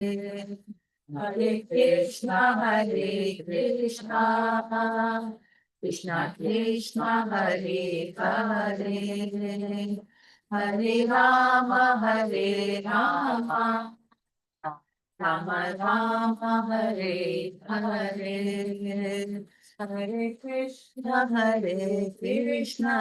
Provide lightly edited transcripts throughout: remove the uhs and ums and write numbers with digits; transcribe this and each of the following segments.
Hare Krishna, Hare Krishna, Krishna Krishna, Hare Hare, Hare Rama, Hare Rama, Rama Rama, Hare Hare, Hare Krishna, Hare Krishna,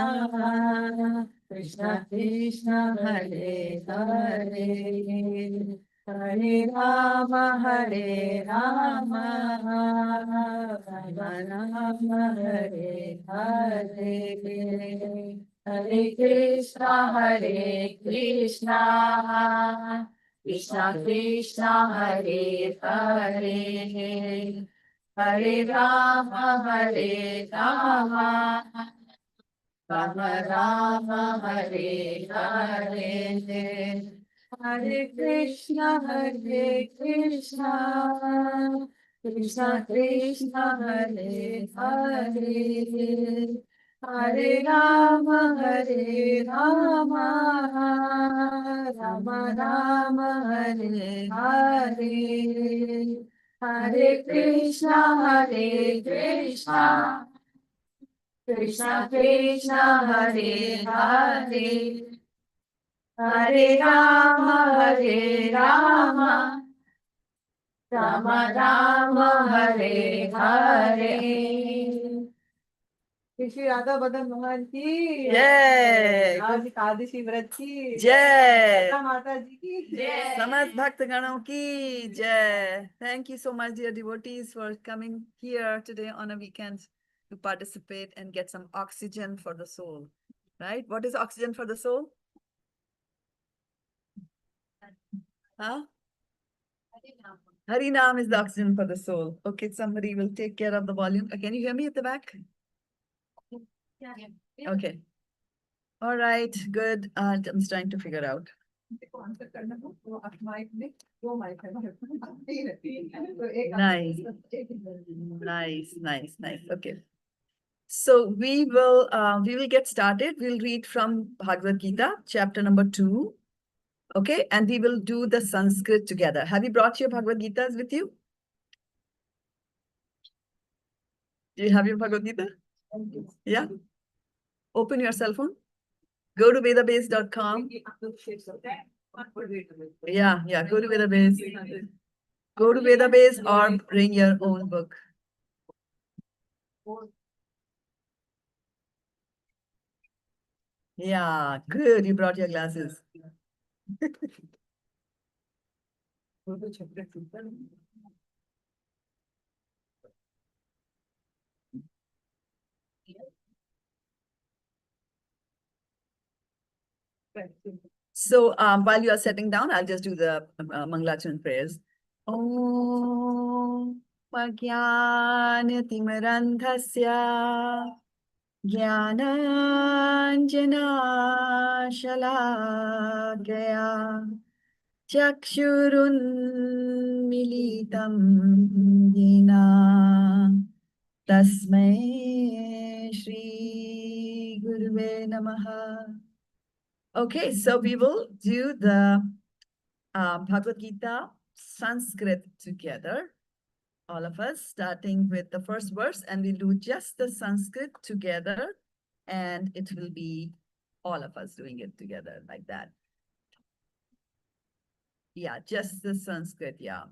Krishna Krishna, Hare Hare, Hare Rama, Hare Rama, Rama Rama, Hare Hare, Hare Krishna, Hare Krishna, Krishna Krishna, Hare Hare, Hare Rama, Hare Rama, Rama Rama, Hare Hare, Hare Krishna, Hare Krishna, Krishna Krishna, Hare Hare, Hare Rama, Hare Rama, Rama Rama, Hare Hare, Hare Krishna, Hare Krishna, Krishna Krishna, Hare Hare, Hare Rama, Hare Rama, Rama Rama, Hare Hare. Shri Radha बदन मोहन की जय, आज एकादशी व्रत की जय, माता जी की जय, समस्त भक्त गणों की जय. Thank you so much, dear devotees, for coming here today on a weekend to participate and get some oxygen for the soul. Right? What is oxygen for the soul? Huh? Hari Naam is the oxygen for the soul. Okay, somebody will take care of the volume. Can you hear me at the back? Yeah. Okay. All right, good. I'm just trying to figure out. Nice. Nice. Okay. So we will get started. We'll read from Bhagavad-gita, chapter number 2. Okay, and we will do the Sanskrit together. Have you brought your Bhagavad-gitas with you? Do you have your Bhagavad-gita? Yeah. Open your cell phone. Go to vedabase.com. Yeah, go to Vedabase. Go to Vedabase or bring your own book. Yeah, good. You brought your glasses. So while you are sitting down, I'll just do the Mangalachan prayers. Om Magyartimirandhasya Jnananjanashalakaya Chakshurunmilitam Yena Tasmai Shri Guruve Namaha. Okay, so we will do the Bhagavad-gita Sanskrit together, all of us, starting with the first verse, and we'll do just the Sanskrit together, and it will be all of us doing it together like that. Yeah, just the Sanskrit, yeah.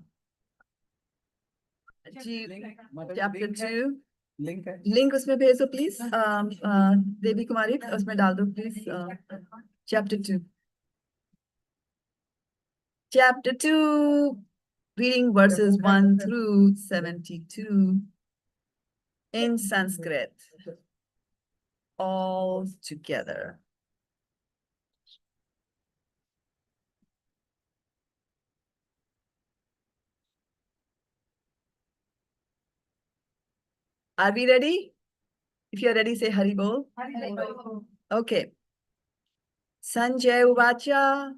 Chapter 2. Link उसमें भेजो please. देवी कुमारी उसमें डाल दो please. Chapter 2. Chapter 2, reading verses 1 through 72 in Sanskrit, all together. Are we ready? If you're ready, say Hari Bol. Okay. Sanjay Uvacha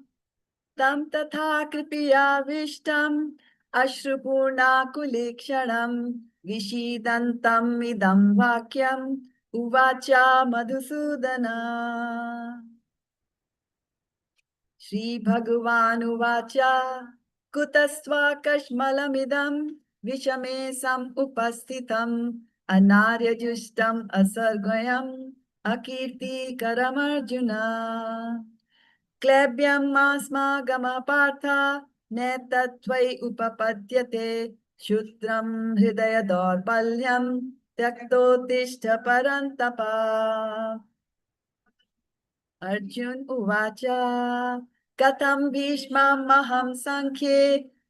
Tam Tatha Kripiya Vishtam Ashrupurna Kulikshanam Vishidantam Idam Vakyam Uvacha Madhusudana Shri Bhagavan Uvacha कुतस्त्वाकश्मलमिदं विषमे समुपस्थितम् अनार्यजुष्टम् असर्गयम् अकीर्तिकरमर्जुन क्लैब्यं मास्मागमपार्थ नेतत्त्वयि उपपद्यते क्षुद्रं हृदय दौर्बल्यं त्यक्तोत्तिष्ठ परन्तप अर्जुन उवाच कथं भीष्ममहं संख्ये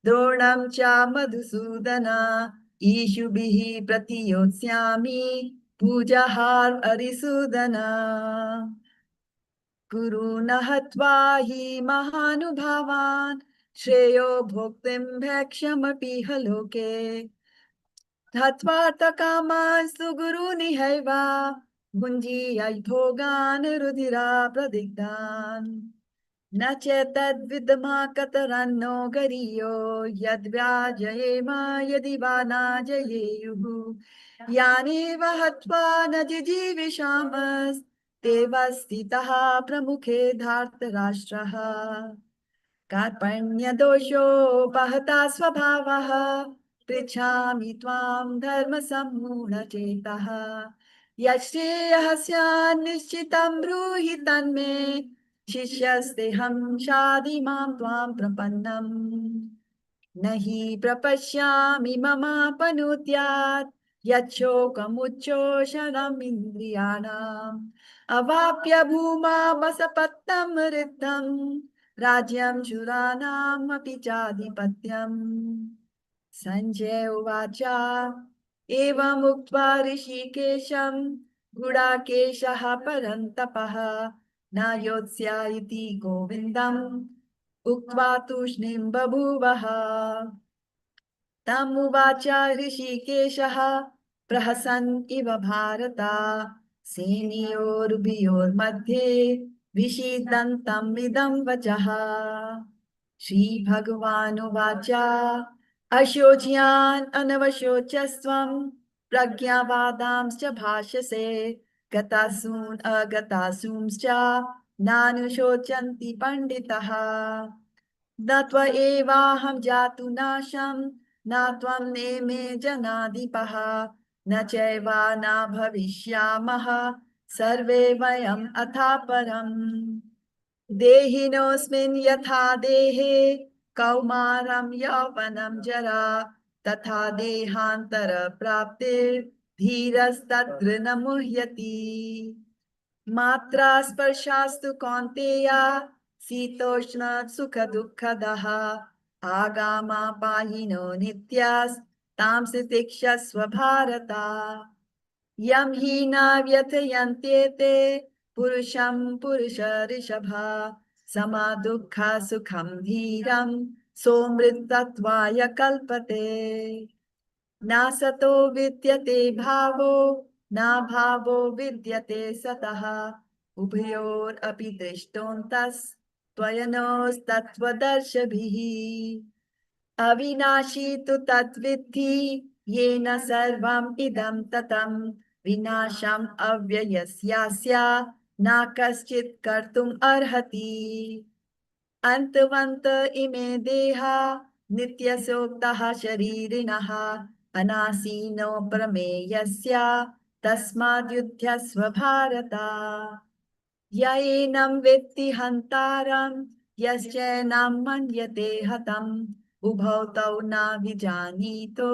द्रोणं च मधुसूदन ईशुभिः प्रतियोत्स्यामि पूजाहार अरिसूदन कुरु न हत्वा हि महानुभावान् श्रेयो भोक्तुं भैक्ष्यमपि ह लोके हत्वार्थकामास्तु गुरुनिहैव भुञ्जीय भोगान् रुधिरा प्रदिग्धान् न चेतद्विद्मा कतरन्नो गरीयो यद्व्याजयेम यदि वा नाजयेयुः यानेव हत्वा न जिजीविषामस्तेव स्थितः प्रमुखे धार्तराष्ट्रः कार्पण्यदोषोपहता स्वभावः पृच्छामि त्वां धर्मसम्मूढचेतः यश्रेयः स्यात् निश्चितं ब्रूहि तन्मे शिष्यस्तेऽहं शाधि मां त्वां प्रपन्नम् न हि प्रपश्यामि ममापनुद्यात् यच्छोकमुच्चोषणमिन्द्रियाणाम् अवाप्य भूमामसपत्तं रिद्धम् राज्यं शूराणामपि चाधिपत्यम् सञ्जय उवाच एवमुक्त्वा ऋषिकेशं गुडाकेशः परन्तपः न योत्स्य इति गोविन्दम् उक्त्वा तूष्णीं बभूवः तमुवाच ऋषिकेशः प्रहसन् इव भारत सेनयोरुभयोर्मध्ये विषीदन्तम् इदं वचः श्रीभगवानुवाच अशोच्यान् अनवशोचस्त्वं प्रज्ञावादांश्च भाषसे गतासून् अगतासूंश्च नानुशोचन्ति पण्डितः न त्व एवाहं जातु नाशं न त्वं नेमे जनाधिपः न चैव न भविष्यामः सर्वे वयम् अथा परम् देहिनोऽस्मिन् यथा देहे कौमारं यौवनं जरा तथा देहान्तरप्राप्तिर्धीरस्तत्र न मुह्यति मात्रा स्पर्शास्तु कौन्तेय शीतोष्ण सुख दुःखदः आगामापायिनो नित्यास्तांसि तिक्षस्व भारत यं हि न व्यथयन्त्येते पुरुषं पुरुषऋषभ समा दुःख सुखं धीरं सोमृतत्वाय कल्पते न सतो विद्यते भावो न भावो विद्यते सतः उभयोरपि दृष्टोऽन्तस्त्वयनोस्तत्त्वदर्शिभिः अविनाशी तु तद्विद्धि येन सर्वम् इदं ततं विनाशम् अव्ययस्यास्य न कश्चित् कर्तुम् अर्हति अन्तवन्त इमे देहा नित्यसोक्तः शरीरिणः अनासीनो प्रमेयस्य तस्माद्युध्यस्व भारत य एनं वेत्ति हन्तारं यश्चैनं मन्यते हतम् उभौ तौ न विजानीतो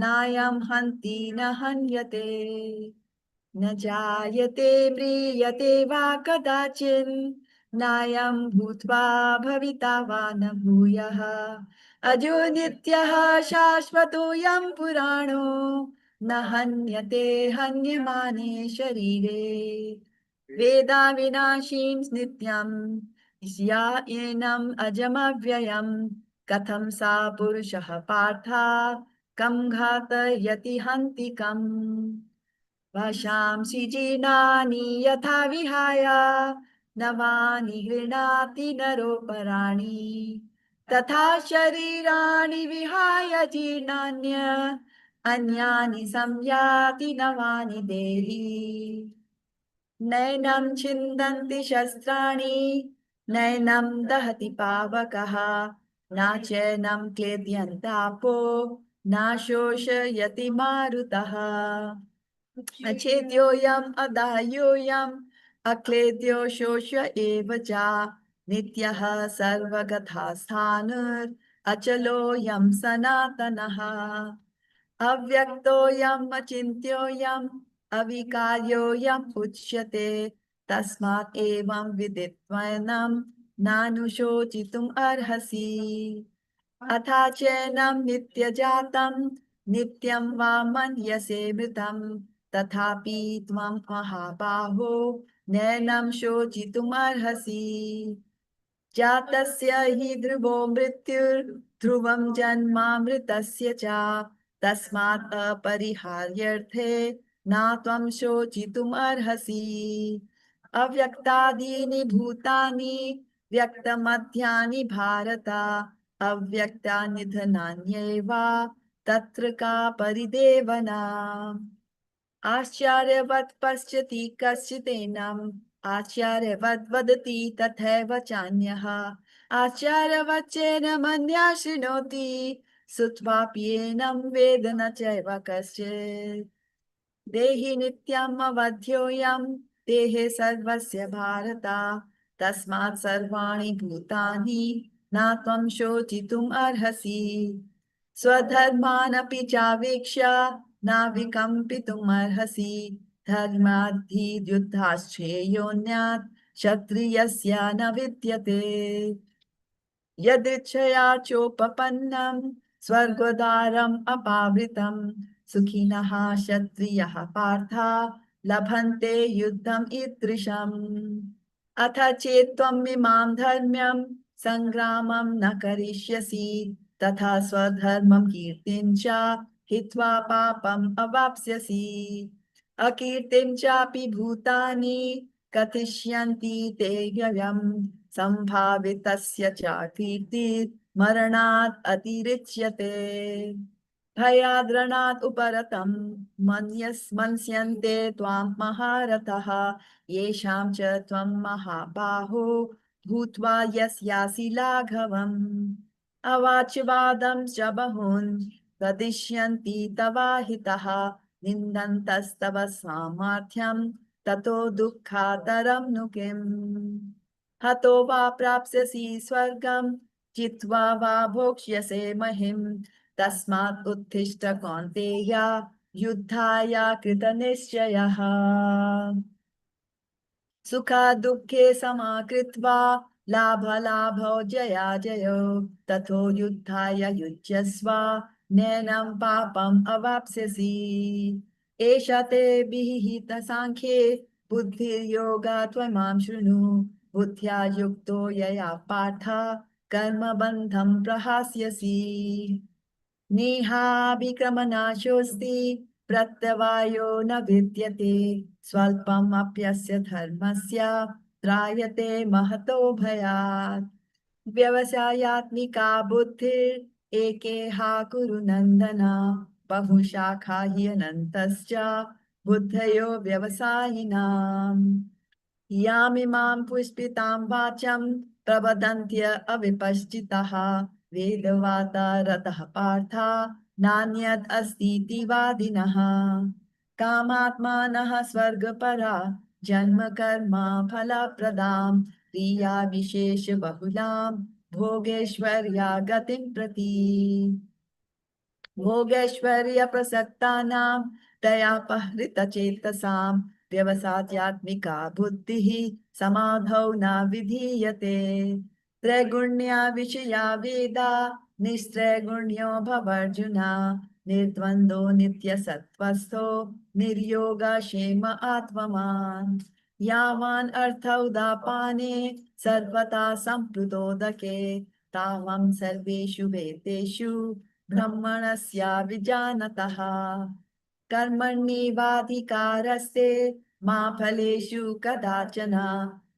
नायं हन्ति न हन्यते न जायते म्रियते वा कदाचिन् नायं भूत्वा भविता वा न भूयः अजो नित्यः शाश्वतोऽयं पुराणो न हन्यते हन्यमाने शरीरे वेदा विनाशीं नित्यं या एनम् अजमव्ययम् कथं सा पुरुषः पार्थ कं घातयति हन्तिकम् वशांसि जीर्णानि यथा विहाय नवानि गृह्णाति नरोपराणि तथा शरीराणि विहाय जीर्णान्य अन्यानि संयाति नवानि देहि नैनं छिन्दन्ति शस्त्राणि नैनं दहति पावकः न चैनं क्लेद्यन्तापो न शोषयति मारुतः अचेत्योऽयम् अदाह्योऽयम् अक्लेद्यो शोष्य एव च नित्यः सर्वगतः स्थाणुर् अचलोऽयं सनातनः अव्यक्तोऽयम् अचिन्त्योऽयम् अविकार्योऽयम् उच्यते तस्मात् एवं विदित्वैनं नानुशोचितुम् अर्हसि अथा चैनं नित्यजातं नित्यं वा मन्यसे मृतं तथापि त्वं महाबाहो नैनं शोचितुमर्हसि जातस्य हि ध्रुवो मृत्युर्ध्रुवं जन्मामृतस्य च तस्मात् अपरिहार्यर्थे न त्वं शोचितुमर्हसि अव्यक्तादीनि भूतानि व्यक्तमध्यानि भारत अव्यक्तानिधनान्येव तत्र का परिदेवना आश्चर्यवत् पश्यति कश्चिदेनम् आश्चर्यवद् वदति तथैव चान्यः आश्चर्यवच्चैनमन्यः शृणोति श्रुत्वाप्येनं वेद न चैव कश्चित् देहि नित्यम् अवध्योऽयं देहे सर्वस्य भारत तस्मात् सर्वाणि भूतानि न त्वं शोचितुम् अर्हसि स्वधर्मानपि चावीक्ष्य न विकम्पितुम् अर्हसि धर्माद्धियुद्धाश्चेयोन्यात् क्षत्रियस्य न विद्यते यदृच्छया चोपपन्नं स्वर्गद्वारम् अपावृतं सुखिनः क्षत्रियः पार्थ लभन्ते युद्धम् ईदृशम् अथ चेत्त्वम् इमां धर्म्यं सङ्ग्रामं न करिष्यसि तथा स्वधर्मं कीर्तिं च हित्वा पापम् अवाप्स्यसि अकीर्तिं चापि भूतानि कथिष्यन्ति ते व्ययम् सम्भावितस्य च कीर्तिर् मरणात् अतिरिच्यते भयाद्रणात् उपरतं मन्यन्ते त्वां महारथः येषां च त्वं महाबाहो भूत्वा यस्यासि लाघवम् अवाच्यवादं च बहून् वदिष्यन्ति तवाहितः निन्दन्तस्तव सामर्थ्यं ततो दुःखातरं नु किम् हतो वा प्राप्स्यसि स्वर्गं जित्वा वा भोक्ष्यसे महिम् तस्मात् उत्तिष्ठ कौन्तेय युद्धाय कृतनिश्चयः सुखा दुःखे समाकृत्वा लाभलाभौ जयाजयौ ततो युद्धाय युज्यस्व नैनं पापम् अवाप्स्यसि एष ते विहितसाङ्ख्ये बुद्धिर्योगा त्वमां शृणु बुद्ध्या युक्तो यया पार्थ कर्मबन्धं प्रहास्यसि नेहाभिक्रमनाशोऽस्ति प्रत्यवायो न विद्यते स्वल्पमप्यस्य धर्मस्य त्रायते महतो भयात् व्यवसायात्मिका बुद्धिरेकेहा कुरु नन्दन बहुशाखा हि अनन्तश्च बुद्धयो व्यवसायिनाम् यामिमां पुष्पितां वाचं प्रवदन्त्य अविपश्चितः वेदवाता रतः पार्थ नान्यत् अस्तीति वादिनः कामात्मानः स्वर्गपरा जन्म कर्म फलप्रदां क्रिया विशेष बहुलां भोगेश्वर्या गतिं प्रति भोगैश्वर्य प्रसक्तानां दयापहृतचेतसां व्यवसायात्मिका बुद्धिः समाधौ न विधीयते त्रैगुण्या विषया वेदा निस्त्रैगुण्यो भवर्जुन निर्द्वन्द्वो नित्यसत्त्वस्थो निर्योगक्षेम आत्मवान् यावान् अर्थ उदापाने सर्वथा सम्प्लुतोदके तावं सर्वेषु वेदेषु ब्रह्मणस्य विजानतः कर्मण्येवाधिकारस्ते मा फलेषु कदाचन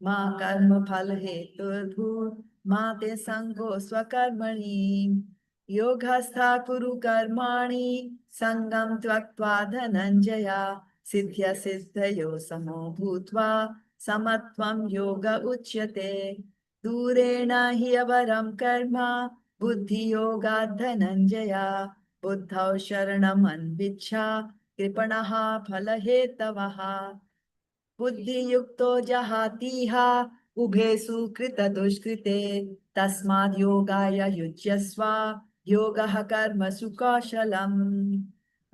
मा कर्मफलहेतुर्भूर् मा ते सङ्गो स्वकर्मणि योगस्थः कुरु कर्माणि सङ्गं त्यक्त्वा धनञ्जय सिद्ध्य सिद्धयो समो भूत्वा समत्वं योग उच्यते दूरेण हि अवरं कर्म Buddhi yoga dhananjaya. Buddhau sharanam anvichha. Kripanaha phalahetavaha. Buddhi yukto jahatiha. Ubhesu krita dushkrite. Tasmad yogaya yujyasva. Yogaha karma sukashalam.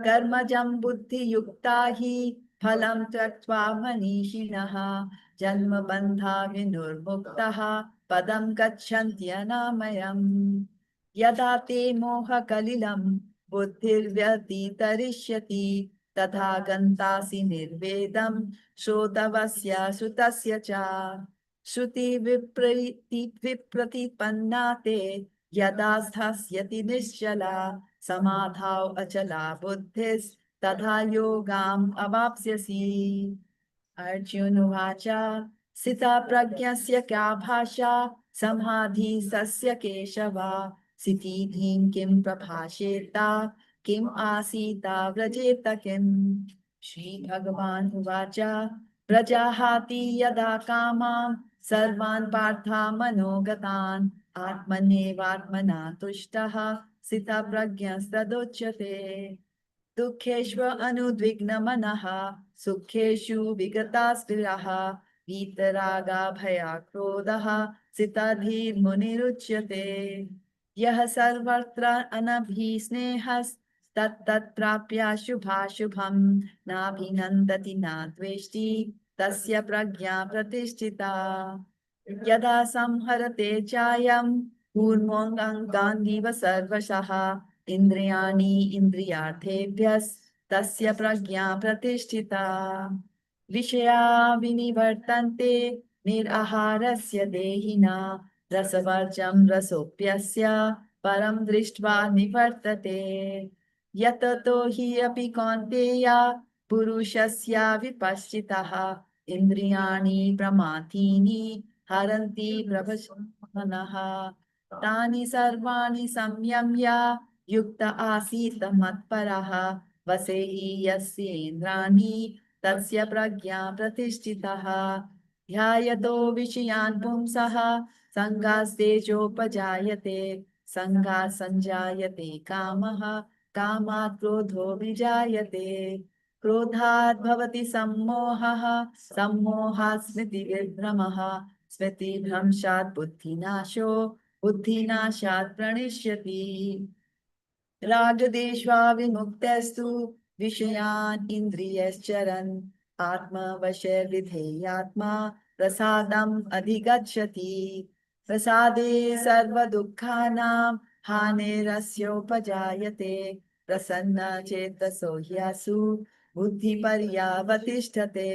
Karmajam buddhi yukta hi. Phalam tyaktva manishinaha. Janma bandha vinurmuktaha. Padam gachanti anamayam. Yada te moha kalilam. Buddhir vyati tarishyati. Tatha gantasi nirvedam. Shodavasya sutasya cha. Shruti viprati yada sthasyati nischala samadhau achala buddhis tadha yogam avapsyasi. Arjunuvacha sita pragyasya kya bhasha samadhi sasya keshava siti dhim kim prabhasheta kim asita vrajeta kim. Shri Bhagavan Uvacha Prajahati yada kamam sarvan partha manogatan atmanevatmana tushtaha sita pragyastadochate. Dukheshva anudvigna manaha sukheshu vigataspiraha vitaraga bhaya krodaha sitadhir muniruchyate. Yah sarvatra anabhisnehas tat prapya shubha shubham nabhinandati nadveshti tasya pragya pratishtita. Yada samharate chayam purnongangandiva sarvashaha Indriyani indriyarthebhyas tasya pragya pratishtita. Vishaya vinivartante niraharasya dehina rasavarjam rasopyasya param drishtva nivartate. Yatato hi api kaunteya purushasya vipaschitaha indriyani pramatini haranti prabhasmanaha. Tani sarvani samyamya Yukta asita matparaha vasehi yasyindrani tasya pragya pratishtitaha dhyayato vishayan pumsaha sangastejo sanga sanjayate kamaha kamat krodho vijayate krodhat bhavati sammohaha sammohat smriti vidhramaha smriti bhramshat buddhinasho buddhinashat pranishyati. Ragadeshva vimuktestu vishayan indriyascharan atma vasher vidheyatma prasadam adhigacchati prasade sarva dukkhanam hanerasyopajaayate prasanna chetaso hyasu buddhi paryavatishthate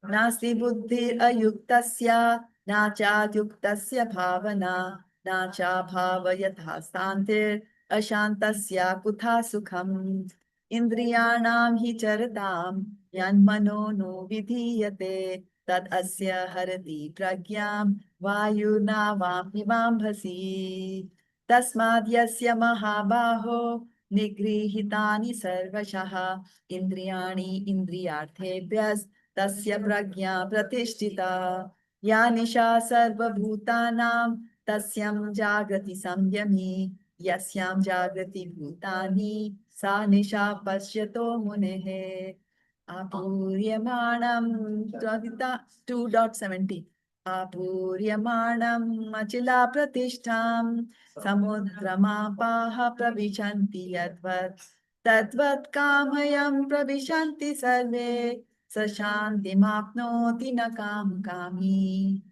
nasti buddhi ayuktasya nacha yuktasya bhavana nacha bhava yatha Ashantasya kutha sukham indriyanam hi charatam yan mano no vidhiyate tad asya harati pragyam vayuna vamhivambhasi tasmad yasya mahabaho nigrihitani sarvashaha indriyani indriyarthebhyas tasya pragya pratishtita ya nisha sarvabhutanam tasyam jagrati samyami Yasyam jagrati bhutani sa nisha pashyato munehe apuryamanam 2.70 apuryamanam achila pratishtham samudramapaha pravishanti yadvat tadvat kamayam pravishanti sarve sashanti mapnoti na kam kami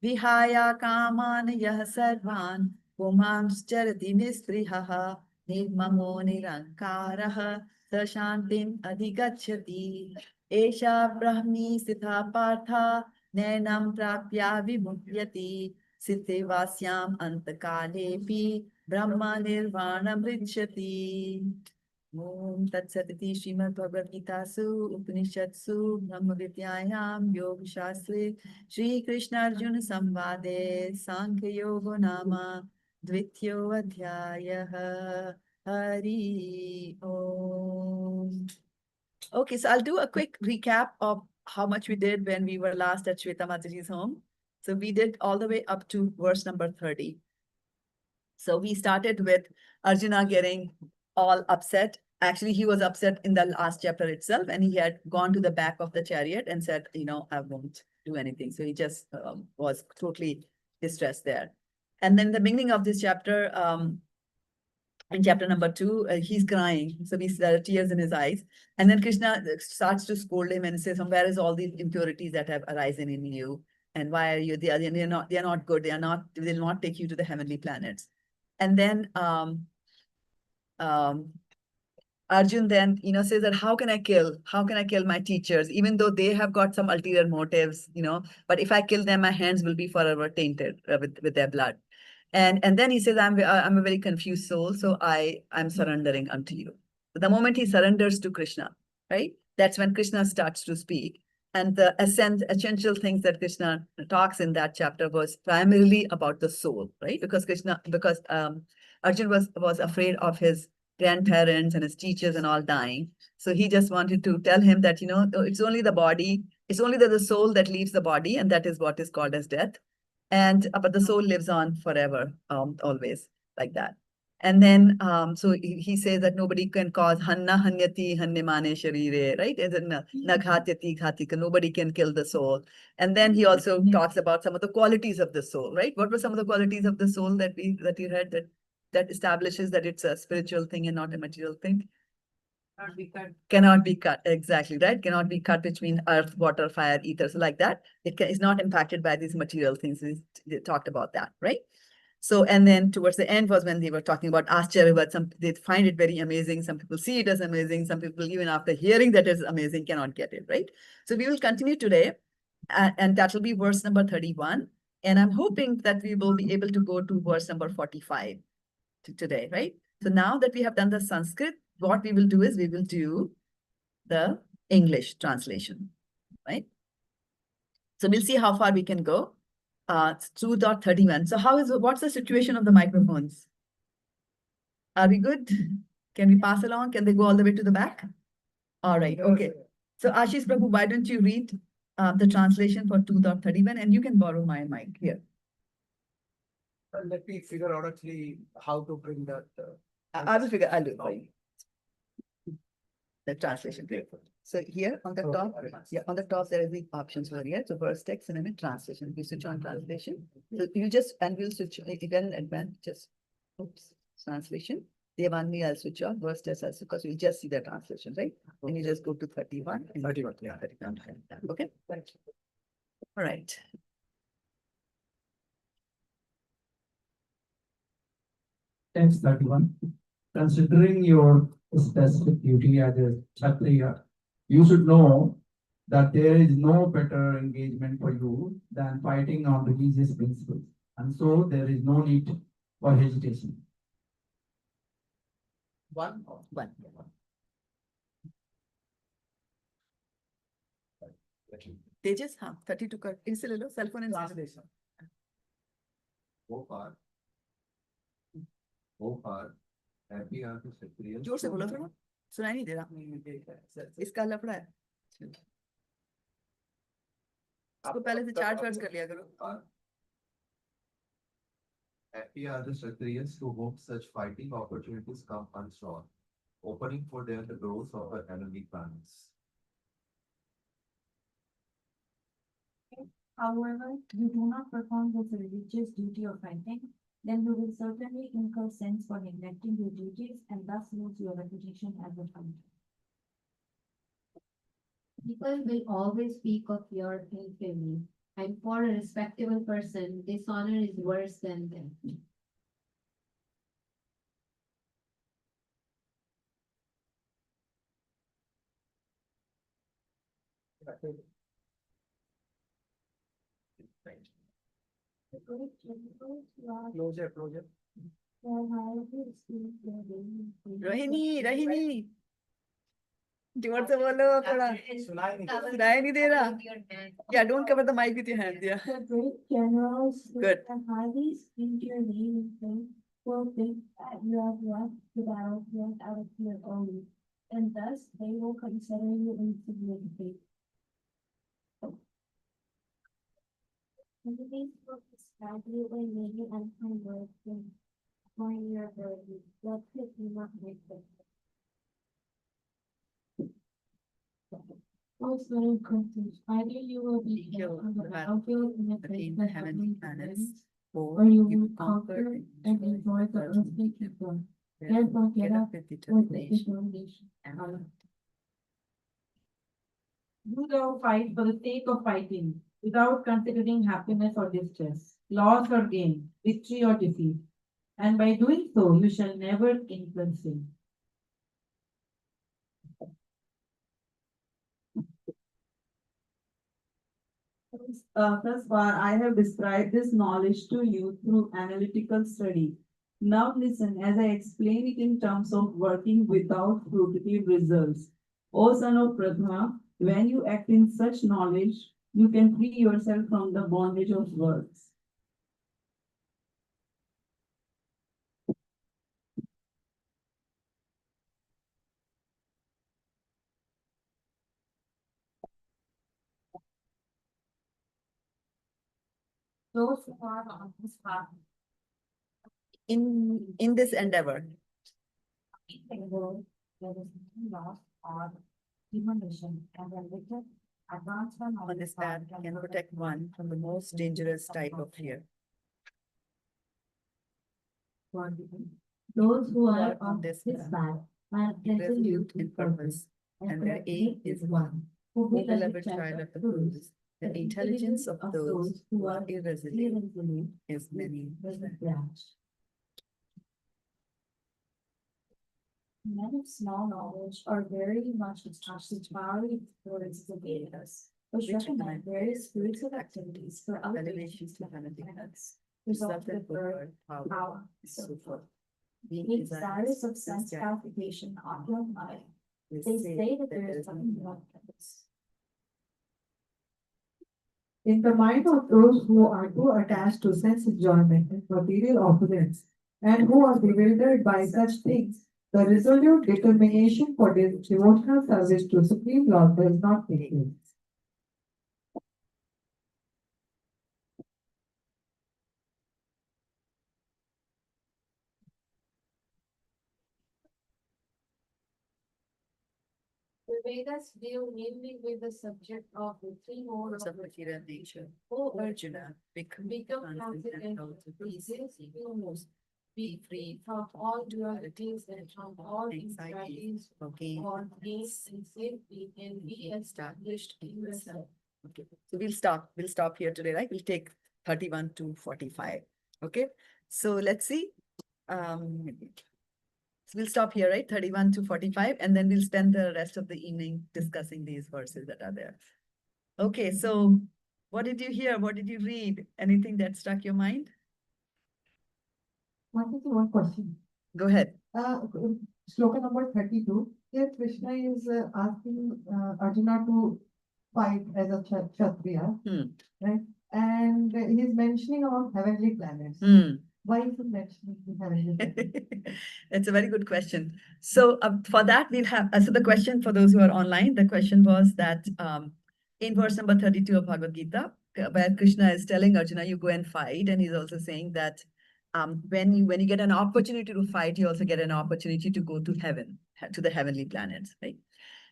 vihaya kaman yah sarvan Pumanscharati nisprihaha nirmamo nirankaraha sashantim adhigacchati esha brahmi sitha partha nenam prapya vimuhyati siddhi vasyam antakalepi brahma nirvanam richati. Om Tat Sat Srimad Bhagavad-gita Su Upanishadsu Brahma Vidyayam Yoga Shastre Shri Krishna Arjuna Samvade Sankhya Yoga Nama Dvityo Adhyayah Hari Om. Okay, so I'll do a quick recap of how much we did when we were last at Shweta Mataji's home. So we did all the way up to verse number 30. So we started with Arjuna getting all upset. Actually, he was upset in the last chapter itself, and he had gone to the back of the chariot and said, I won't do anything. So he just was totally distressed there. And then the beginning of this chapter, in chapter number 2, he's crying. So there are tears in his eyes. And then Krishna starts to scold him and says, where is all these impurities that have arisen in you? And why are you, they are not good. They will not take you to the heavenly planets. And then Arjun then, says that how can I kill my teachers, even though they have got some ulterior motives, but if I kill them, my hands will be forever tainted with their blood. And then he says, I'm a very confused soul, so I'm surrendering unto you. The moment he surrenders to Krishna, right? That's when Krishna starts to speak. And the essential things that Krishna talks in that chapter was primarily about the soul, right? Because Arjun was afraid of his grandparents and his teachers and all dying. So he just wanted to tell him that, it's only the body, it's only the soul that leaves the body, and that is what is called as death. And but the soul lives on forever, always, like that. And then so he says that nobody can cause hanna hanyati hanyamane sharire, right? Naghatyati ghatika, nobody can kill the soul. And then he also talks about some of the qualities of the soul, right? What were some of the qualities of the soul that you read that establishes that it's a spiritual thing and not a material thing? Cannot be cut. Cannot be cut, exactly, right? Cannot be cut between earth, water, fire, ether. So like that, is not impacted by these material things. They talked about that, right? So, and then towards the end was when they were talking about Ascharya, but they find it very amazing. Some people see it as amazing. Some people, even after hearing that it's amazing, cannot get it, right? So we will continue today, and that will be verse number 31. And I'm hoping that we will be able to go to verse number 45 today, right? So now that we have done the Sanskrit, what we will do is we will do the English translation, right? So we'll see how far we can go. 2.31. So what's the situation of the microphones? Are we good? Can we pass along? Can they go all the way to the back? All right, okay. So Ashish Prabhu, why don't you read the translation for 2.31, and you can borrow my mic here. Let me figure out actually how to bring that. I'll do it for you. The translation. So here on the top, on the top there is the options over here. So verse text and then translation. We switch on translation. So we'll switch again advance oops, translation. Devanmi, I'll switch on verse text also because we'll just see the translation, right? And you just go to 31. 31, yeah. 31. Okay. All right. Text 31. Considering your specific duty as a Kshatriya, you should know that there is no better engagement for you than fighting on religious principles, and so there is no need for hesitation. One. Tejas, 32 कर इनसे ले लो cell phone Translation. Go far. Happy are the Kshatriyas. जोर से बोलो थोड़ा सुनाई नहीं दे रहा इसका लफड़ा है इसको पहले से चार्ज कर लिया करो. Happy are the Kshatriyas to whom such fighting opportunities come unsought, opening for them the doors of the heavenly planets. However, you do not perform this religious duty of fighting, then you will certainly incur sins for neglecting your duties and thus lose your reputation as a fighter. People will always speak of your infamy, and for a respectable person, dishonor is worse than death. Closure. Rohini जोर से बोलो थोड़ा सुनाई नहीं दे रहा. Yeah, don't cover the mic with your hand. Yeah. The great generals Good. and highly speak your name in vain will think that you have left the battlefield out of fear only, and thus they will consider you insignificant. Enemies will describe you in many unkind words. when you're worthy, let it not make them. Also, in conclusion, either you will be killed on the battlefield in a place that heavenly planets, or you will conquer and enjoy the earthly kingdom. Therefore, get up with determination. Do thou fight for the sake of fighting, without considering happiness or distress, loss or gain, victory or defeat. And by doing so, you shall never incur sin. Thus far, I have described this knowledge to you through analytical study. Now listen as I explain it in terms of working without fruitive results. O son of Pradha, when you act in such knowledge, you can free yourself from the bondage of works. Those who are on this path, In this endeavor, in the world, there is no loss or diminution, and the wicked advancement on this path can protect one from the most dangerous type of fear. Those who are on on this this path path are resolute in purpose, and their aim is one. O beloved child of the Gurus, the intelligence of those who are irresolute is many. Men of small knowledge are very much attached to powerful words of Vedas, which recommend various spiritual activities for elevations to heavenly planets, result in birth, power, and so forth. Being desirous of sense gratification on your mind, they say that there is something more than this. In the mind of those who are too attached to sense enjoyment and material opulence, and who are bewildered by such things, the resolute determination for devotional service to Supreme Lord does not take place. The Vedas deal mainly with the subject of the three modes of material nature. O Arjuna, become confident out of with peace, these feelings, be free from all dualities and from all anxieties for gain, or gains and safety, and be established in yourself. Okay, so we'll stop here today, right? We'll take 31 to 45. Okay, so let's see. So we'll stop here, right? 31 to 45, and then we'll spend the rest of the evening discussing these verses that are there. Okay, so what did you hear? What did you read? Anything that struck your mind? One question. Go ahead. Sloka number 32. Here Krishna is asking Arjuna to fight as a Kshatriya, right? And he's mentioning about heavenly planets. Why is he mentioning the heavenly planets? It's a very good question. So for that, we'll have, so the question for those who are online, the question was that in verse number 32 of Bhagavad-gita, where Krishna is telling Arjuna, you go and fight. And he's also saying that when you get an opportunity to fight, you also get an opportunity to go to heaven, to the heavenly planets, right?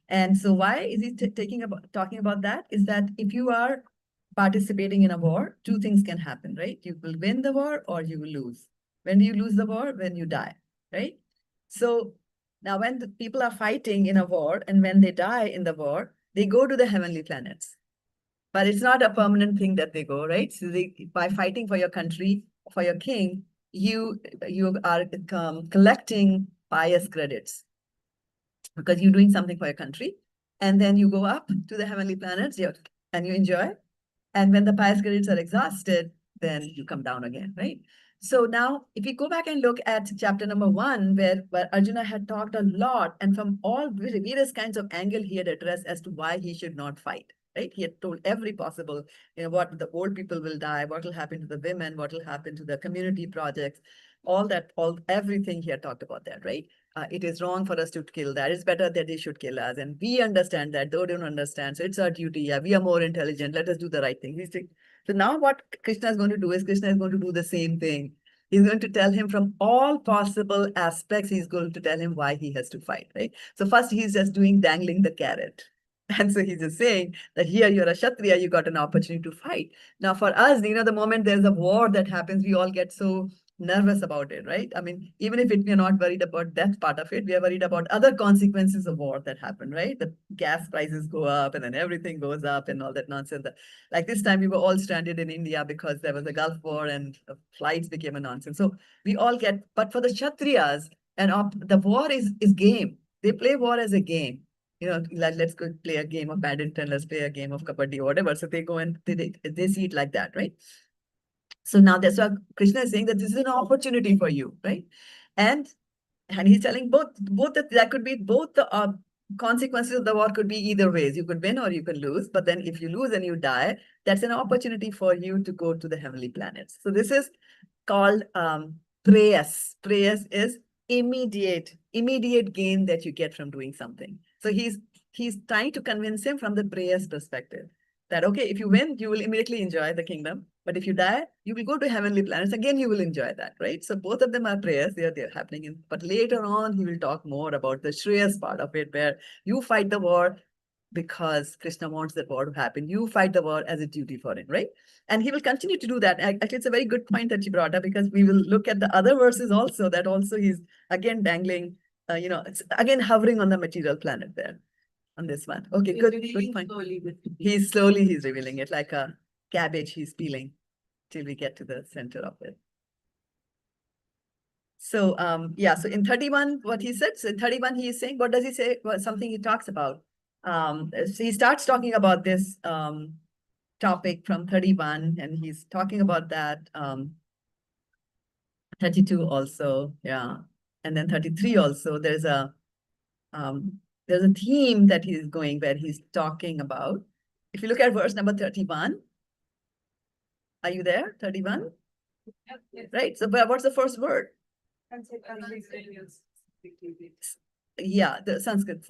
And so why is he talking about that? Is that if you are participating in a war, two things can happen, right? You will win the war or you will lose. When do you lose the war? When you die, right? So now when the people are fighting in a war and when they die in the war, they go to the heavenly planets. But it's not a permanent thing that they go, right? So by fighting for your country, for your king, you are collecting pious credits because you're doing something for your country. And then you go up to the heavenly planets and you enjoy. And when the pious credits are exhausted, then you come down again, right? So now, if you go back and look at chapter number 1, where Arjuna had talked a lot, and from all various kinds of angle he had addressed as to why he should not fight, right? He had told every possible, what the old people will die, what will happen to the women, what will happen to the community projects, everything he had talked about that, right? It is wrong for us to kill that. It's better that they should kill us. And we understand that, though they don't understand. So it's our duty. Yeah, we are more intelligent. Let us do the right thing. So now what Krishna is going to do is Krishna is going to do the same thing. He's going to tell him from all possible aspects, he's going to tell him why he has to fight, right? So first he's just dangling the carrot. And so he's just saying that here you're a Kshatriya, you got an opportunity to fight. Now for us, the moment there's a war that happens, we all get so nervous about it, right? I mean, even if we're not worried about that part of it, we are worried about other consequences of war that happen, right? The gas prices go up and then everything goes up and all that nonsense. Like this time we were all stranded in India because there was a Gulf War and flights became a nonsense. So we all get, but for the Kshatriyas, the war is game. They play war as a game. Let's go play a game of badminton, let's play a game of kabaddi or whatever. So they go and they see it like that, right? So now that's why Krishna is saying that this is an opportunity for you, right? And he's telling both that could be both the consequences of the war could be either ways. You could win or you could lose. But then if you lose and you die, that's an opportunity for you to go to the heavenly planets. So this is called prayas. Prayas is immediate gain that you get from doing something. So he's trying to convince him from the prayas perspective that, okay, if you win, you will immediately enjoy the kingdom. But if you die, you will go to heavenly planets. Again, you will enjoy that, right? So both of them are prayers. They're happening. But later on, he will talk more about the Shreyas part of it, where you fight the war because Krishna wants that war to happen. You fight the war as a duty for him, right? And he will continue to do that. Actually, it's a very good point that you brought up, because we will look at the other verses also, that also he's again dangling, it's again hovering on the material planet there. On this one. Okay, good point. He's revealing it like a cabbage he's peeling till we get to the center of it. So so in 31, what he said, so in 31, he is saying, what does he say? Well, something he talks about. So he starts talking about this topic from 31, and he's talking about that 32 also, yeah. And then 33 also, there's a theme that he's going where he's talking about. If you look at verse number 31, are you there? 31? Right. So what's the first word? Yeah, the Sanskrit.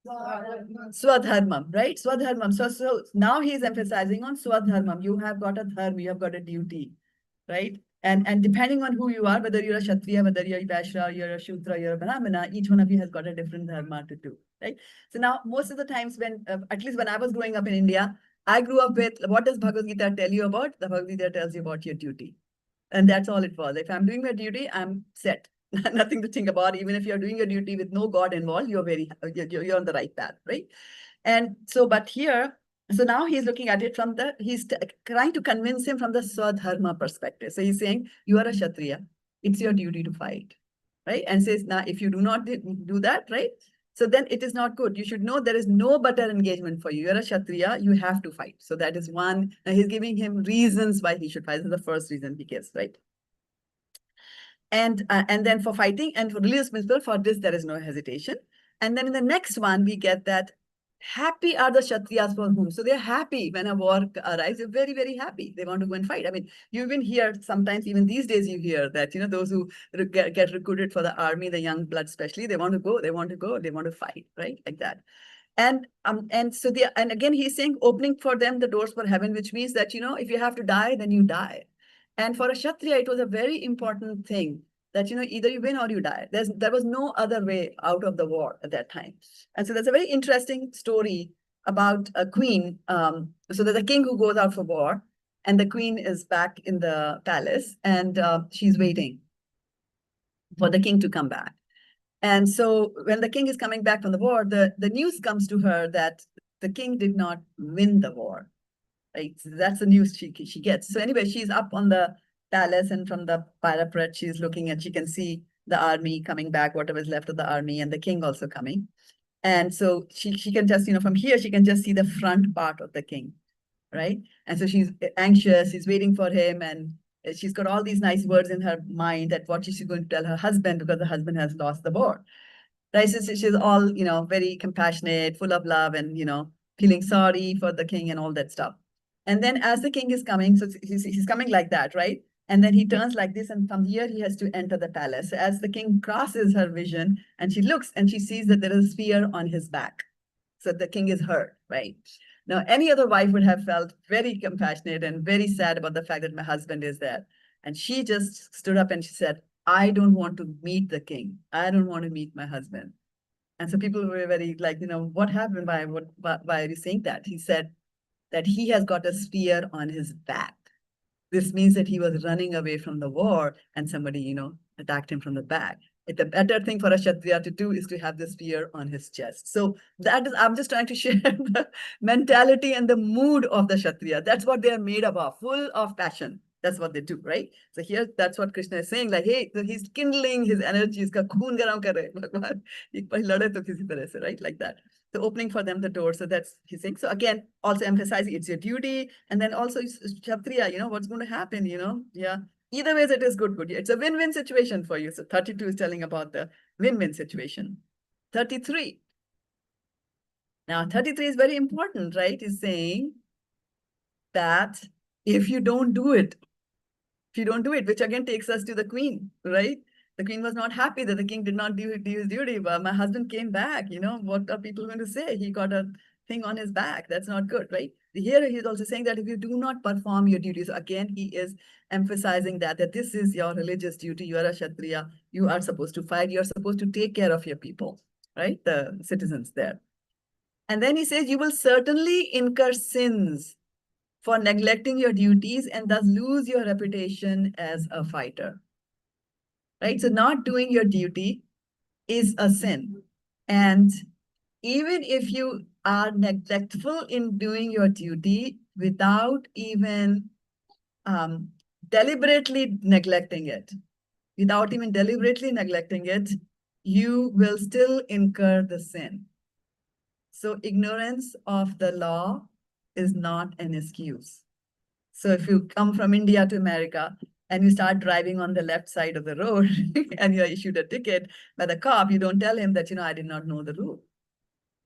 Swadharmam, right? Swadharmam. So now he's emphasizing on Swadharmam. You have got a dharma, you have got a duty, right? And depending on who you are, whether you're a Kshatriya, whether you're a Vaishya, you're a Shudra, you're a Brahmana, each one of you has got a different dharma to do, right? So now most of the times when, at least when I was growing up in India, I grew up with, what does Bhagavad-gita tell you about? The Bhagavad-gita tells you about your duty. And that's all it was. If I'm doing my duty, I'm set. Nothing to think about. Even if you're doing your duty with no God involved, you're on the right path, right? And so, but here, so now he's looking at it from he's trying to convince him from the Swadharma perspective. So he's saying, you are a Kshatriya. It's your duty to fight, right? And says, now, if you do not do that, right? So then it is not good. You should know there is no better engagement for you. You're a Kshatriya, you have to fight. So that is one. And he's giving him reasons why he should fight. This is the first reason he gives, right? And then for fighting and for religious principle, for this, there is no hesitation. And then in the next one, we get that happy are the Kshatriyas for whom. So they're happy when a war arrives. They're very, very happy. They want to go and fight. I mean, you even hear sometimes, even these days, you hear that, those who get recruited for the army, the young blood especially, they want to go, they want to fight, right? Like that. And again, he's saying opening for them the doors for heaven, which means that, if you have to die, then you die. And for a Kshatriya, it was a very important thing that, either you win or you die. There was no other way out of the war at that time. And so there's a very interesting story about a queen. So there's a king who goes out for war, and the queen is back in the palace, and she's waiting for the king to come back. And so when the king is coming back from the war, the news comes to her that the king did not win the war. Right? So that's the news she gets. So anyway, she's up on the palace, and from the parapet, she's looking and she can see the army coming back, whatever is left of the army, and the king also coming. And so she can just, from here, she can just see the front part of the king, right? And so she's anxious, she's waiting for him, and she's got all these nice words in her mind that what she's going to tell her husband, because the husband has lost the war. Right? So she's all, very compassionate, full of love, and, feeling sorry for the king and all that stuff. And then as the king is coming, so he's coming like that, right? And then he turns like this, and from here he has to enter the palace. So as the king crosses her vision, and she looks and she sees that there is a spear on his back. So the king is hurt, right? Now, any other wife would have felt very compassionate and very sad about the fact that my husband is there. And she just stood up and she said, I don't want to meet the king. I don't want to meet my husband. And so people were very like, what happened? Why are you saying that? He said that he has got a spear on his back. This means that he was running away from the war and somebody, attacked him from the back. The better thing for a Kshatriya to do is to have the spear on his chest. So I'm just trying to share the mentality and the mood of the Kshatriya. That's what they are made of, full of passion. That's what they do, right? So here, that's what Krishna is saying, like, hey, so he's kindling his energy, iska khoon garam kar rahe, Bhagwan. Ek baar lade to kisi tarah se, right? Like that. So opening for them the door. So that's he's saying. So again, also emphasizing it's your duty. And then also Kshatriya, what's going to happen, Yeah. Either ways, it is good. It's a win-win situation for you. So 32 is telling about the win-win situation. 33. Now, 33 is very important, right? He's saying that if you don't do it, which again takes us to the queen, right? The queen was not happy that the king did not do his duty, but my husband came back, what are people going to say? He got a thing on his back. That's not good, right? Here he's also saying that if you do not perform your duties, again, he is emphasizing that this is your religious duty. You are a Kshatriya. You are supposed to fight. You're supposed to take care of your people, right? The citizens there. And then he says, you will certainly incur sins for neglecting your duties and thus lose your reputation as a fighter, right? So not doing your duty is a sin. And even if you are neglectful in doing your duty without even deliberately neglecting it, you will still incur the sin. So ignorance of the law is not an excuse. So if you come from India to America and you start driving on the left side of the road and you're issued a ticket by the cop, you don't tell him that, I did not know the rule,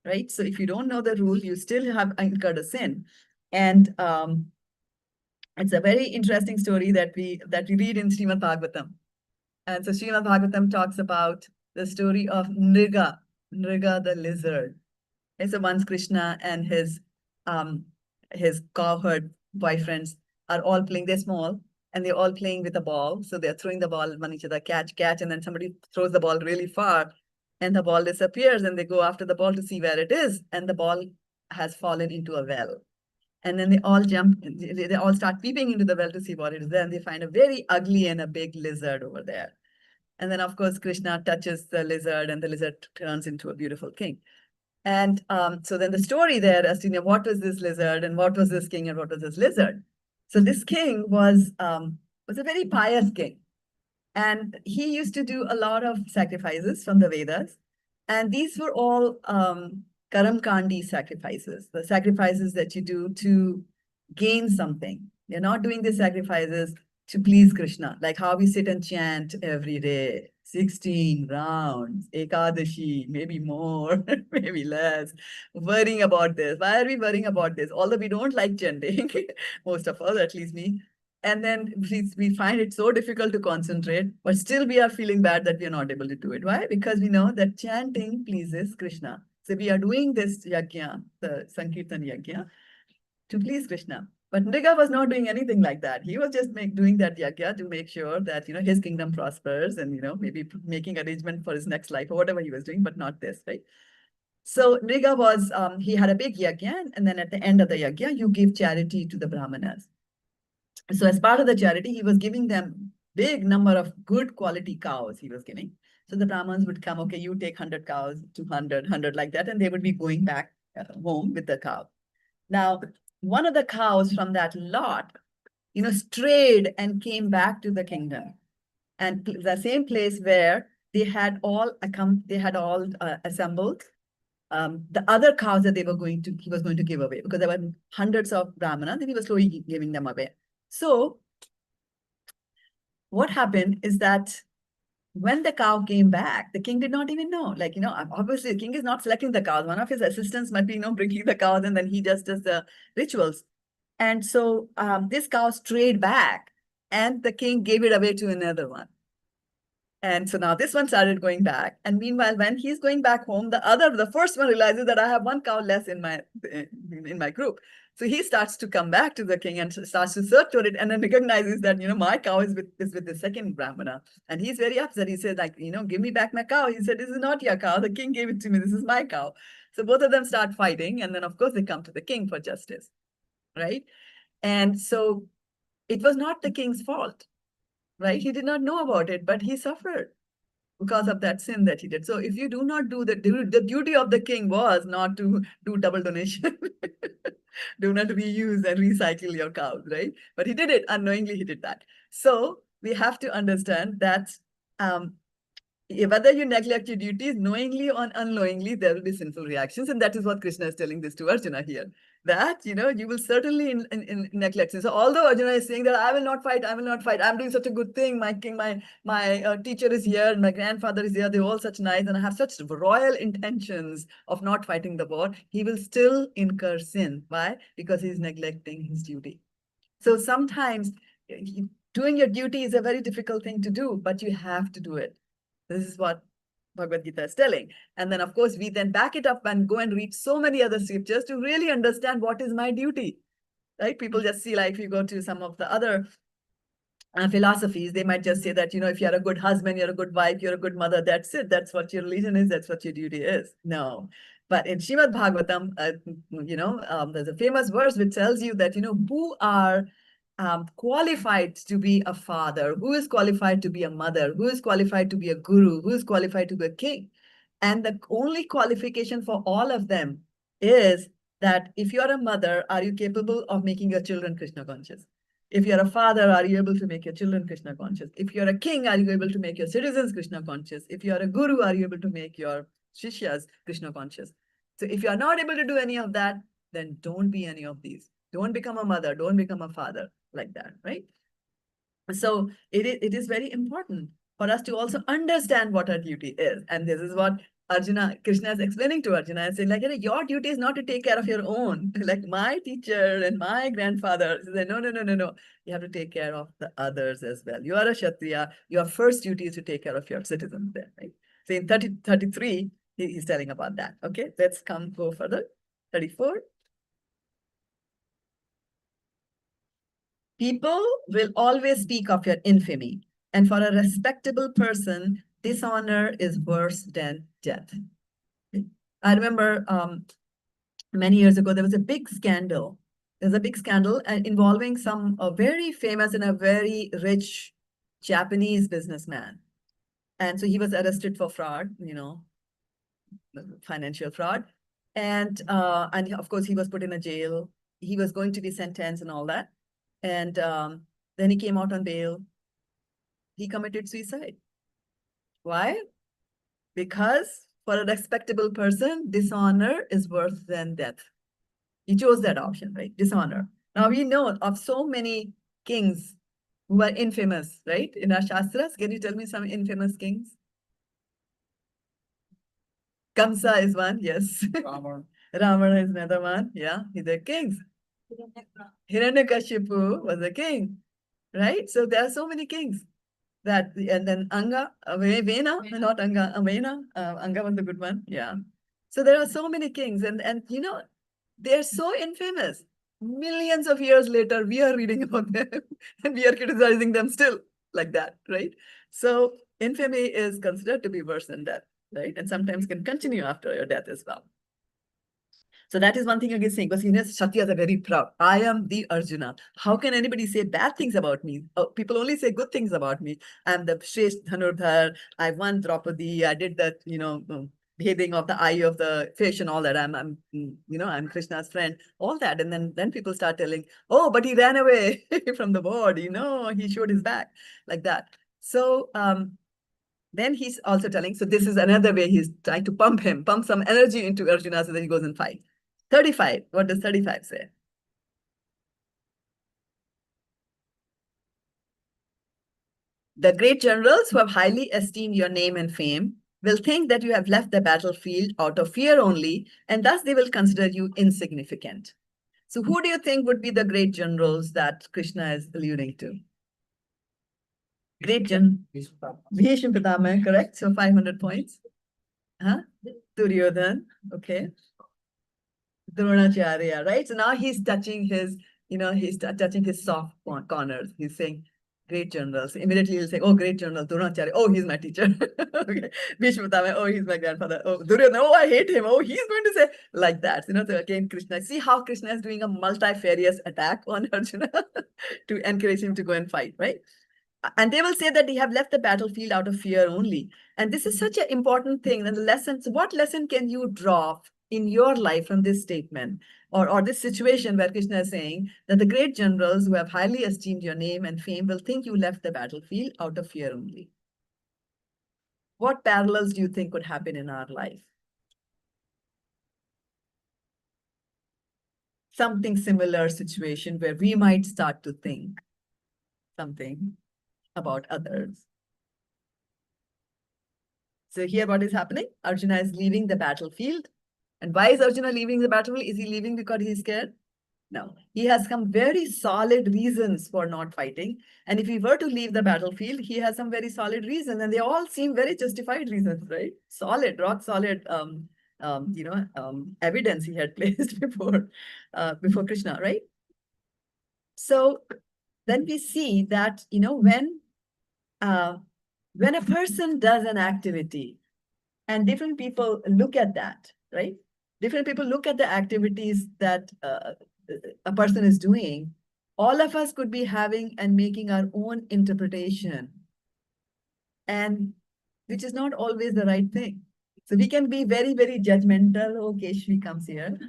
right? So if you don't know the rule, you still have incurred a sin. And it's a very interesting story that we read in Srimad Bhagavatam. And so Srimad Bhagavatam talks about the story of Nriga the lizard. And so once Krishna and his cowherd boyfriends are all playing, they're small, and they're all playing with a ball. So they're throwing the ball at each other, catch, and then somebody throws the ball really far, and the ball disappears, and they go after the ball to see where it is, and the ball has fallen into a well. And then they all jump, they all start peeping into the well to see what it is there, and they find a very ugly and a big lizard over there. And then, of course, Krishna touches the lizard, and the lizard turns into a beautiful king. And so then the story there as to what was this lizard and what was this king and what was this lizard. So this king was a very pious king. And he used to do a lot of sacrifices from the Vedas. And these were all Karamkandi sacrifices, the sacrifices that you do to gain something. You're not doing these sacrifices to please Krishna, like how we sit and chant every day, 16 rounds, Ekadashi, maybe more, maybe less, worrying about this. Why are we worrying about this? Although we don't like chanting, most of us, at least me. And then we find it so difficult to concentrate, but still we are feeling bad that we are not able to do it. Why? Because we know that chanting pleases Krishna. So we are doing this yajna, the Sankirtan yajna, to please Krishna. But Nriga was not doing anything like that. He was just doing that yajna to make sure that, his kingdom prospers and, maybe making arrangement for his next life or whatever he was doing, but not this, right? So Nriga was, he had a big yajna, and then at the end of the yajna, you give charity to the Brahmanas. So as part of the charity, he was giving them big number of good quality cows he was giving. So the Brahmins would come, okay, you take 100 cows, 200, 100 like that, and they would be going back home with the cow. Now, one of the cows from that lot, strayed and came back to the kingdom. And the same place where they had all assembled the other cows that he was going to give away, because there were hundreds of Brahmanas and he was slowly giving them away. So what happened is that when the cow came back, the king did not even know. Obviously the king is not selecting the cows. One of his assistants might be, bringing the cows, and then he just does the rituals. And so this cow strayed back, and the king gave it away to another one. And so now this one started going back. And meanwhile, when he's going back home, the first one realizes that I have one cow less in my group. So he starts to come back to the king and starts to search for it, and then recognizes that, my cow is with the second Brahmana. And he's very upset. He says, like, give me back my cow. He said, this is not your cow. The king gave it to me. This is my cow. So both of them start fighting. And then, of course, they come to the king for justice, right? And so it was not the king's fault, right? He did not know about it, but he suffered because of that sin that he did. So if you do not do the duty of the king was not to do double donation, do not reuse and recycle your cows, right? But he did it unknowingly. He did that. So we have to understand that whether you neglect your duties knowingly or unknowingly, there will be sinful reactions, and that is what Krishna is telling this to Arjuna here. That you will certainly in neglect. So although Arjuna is saying that I will not fight, I'm doing such a good thing. My king, my teacher is here, and my grandfather is here. They're all such nice, and I have such royal intentions of not fighting the war. He will still incur sin. Why? Because he's neglecting his duty. So sometimes doing your duty is a very difficult thing to do, but you have to do it. This is what Bhagavad-gita is telling. And then, of course, we then back it up and go and read so many other scriptures to really understand what is my duty, right? People just see, like, if you go to some of the other philosophies, they might just say that, if you're a good husband, you're a good wife, you're a good mother, that's it. That's what your religion is. That's what your duty is. No. But in Srimad Bhagavatam, there's a famous verse which tells you that, who are qualified to be a father, who is qualified to be a mother, who is qualified to be a guru, who is qualified to be a king. And the only qualification for all of them is that if you're a mother, are you capable of making your children Krishna conscious? If you're a father, are you able to make your children Krishna conscious? If you're a king, are you able to make your citizens Krishna conscious? If you're a guru, are you able to make your shishyas Krishna conscious? So if you're not able to do any of that, then don't be any of these. Don't become a mother, don't become a father like that, right? So it is very important for us to also understand what our duty is. And this is what Krishna is explaining to Arjuna and saying, like, your duty is not to take care of your own. Like my teacher and my grandfather said, no. You have to take care of the others as well. You are a Kshatriya. Your first duty is to take care of your citizens there, right? So in 33, he's telling about that. Okay, let's go further. 34. People will always speak of your infamy, and for a respectable person, dishonor is worse than death. I remember many years ago, there was a big scandal. There's a big scandal involving some very famous and a very rich Japanese businessman. And so he was arrested for fraud, financial fraud. And of course, he was put in a jail. He was going to be sentenced and all that. And then he came out on bail. He committed suicide. Why? Because for a respectable person, dishonor is worse than death. He chose that option, right? Dishonor. Now we know of so many kings who are infamous, right? In our Shastras, can you tell me some infamous kings? Kamsa is one, yes. Ravana is another one. Yeah, they're kings. Hiranyakashipu was a king, right? So there are so many kings and then Vena, not Anga, Avena. Anga was the good one. Yeah. So there are so many kings and they're so infamous. Millions of years later, we are reading about them and we are criticizing them still like that, right? So infamy is considered to be worse than death, right? And sometimes can continue after your death as well. So that is one thing again saying, because Kshatriyas are very proud. I am the Arjuna. How can anybody say bad things about me? People only say good things about me. I'm the Shresh Dhanurdhar. I won Draupadi. I did that, bathing of the eye of the fish and all that. I'm Krishna's friend, all that. And then people start telling, oh, but he ran away from the board. He showed his back like that. So then he's also telling, so this is another way he's trying to pump some energy into Arjuna so that he goes and fight. 35, what does 35 say? The great generals who have highly esteemed your name and fame will think that you have left the battlefield out of fear only, and thus they will consider you insignificant. So who do you think would be the great generals that Krishna is alluding to? Great general. Bhishma Pitama, correct? So 500 points. Duryodhan, okay. Dronacharya, right? So now he's touching his, he's touching his soft corners. He's saying, great generals. Immediately he'll say, oh, great general, Dronacharya. Oh, he's my teacher. Okay. Bhishma, oh, he's my grandfather. Oh, Duryodhana, oh, I hate him. Oh, he's going to say like that. So again, Krishna, see how Krishna is doing a multifarious attack on Arjuna to encourage him to go and fight, right? And they will say that they have left the battlefield out of fear only. And this is such an important thing. And the lessons, what lesson can you draw in your life from this statement or this situation where Krishna is saying that the great generals who have highly esteemed your name and fame will think you left the battlefield out of fear only? What parallels do you think could happen in our life? Something similar situation where we might start to think something about others. So here what is happening? Arjuna is leaving the battlefield. And why is Arjuna leaving the battlefield? Is he leaving because he's scared? No. He has some very solid reasons for not fighting. And if he were to leave the battlefield, he has some very solid reasons. And they all seem very justified reasons, right? Solid, rock solid evidence he had placed before Krishna, right? So then we see that, when a person does an activity and different people look at that, right? Different people look at the activities that a person is doing. All of us could be having and making our own interpretation, and which is not always the right thing. So we can be very, very judgmental. Oh, Keshvi comes here.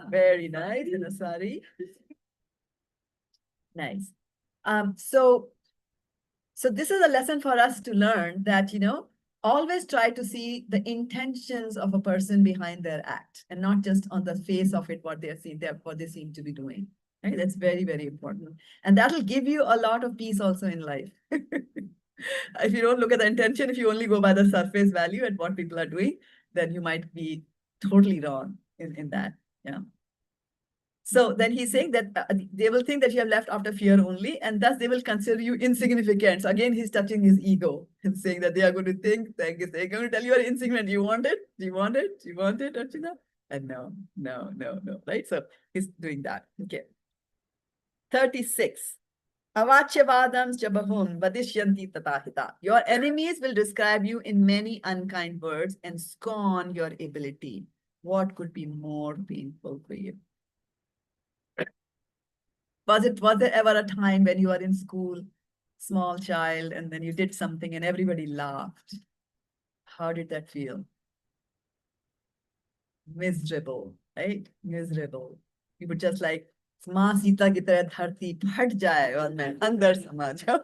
Very nice in a sari. Nice. So this is a lesson for us to learn that, always try to see the intentions of a person behind their act and not just on the face of it, what they seem to be doing. Right? That's very, very important. And that'll give you a lot of peace also in life. If you don't look at the intention, if you only go by the surface value at what people are doing, then you might be totally wrong in that. Yeah. So then he's saying that they will think that you have left after fear only, and thus they will consider you insignificant. So again, he's touching his ego and saying that they are going to think, they're going to tell you are insignificant. Do you want it? Do you want it? Do you want it, Arjuna? And no, right? So he's doing that. Okay. 36. Avachyavadams jabahun vadishyanti tatahita. Your enemies will describe you in many unkind words and scorn your ability. What could be more painful for you? Was there ever a time when you were in school, small child, and then you did something and everybody laughed? How did that feel? Miserable, right? Miserable. You would just like, "Maa Sita ki tarah dharti phat jaye aur main andar sama jaun."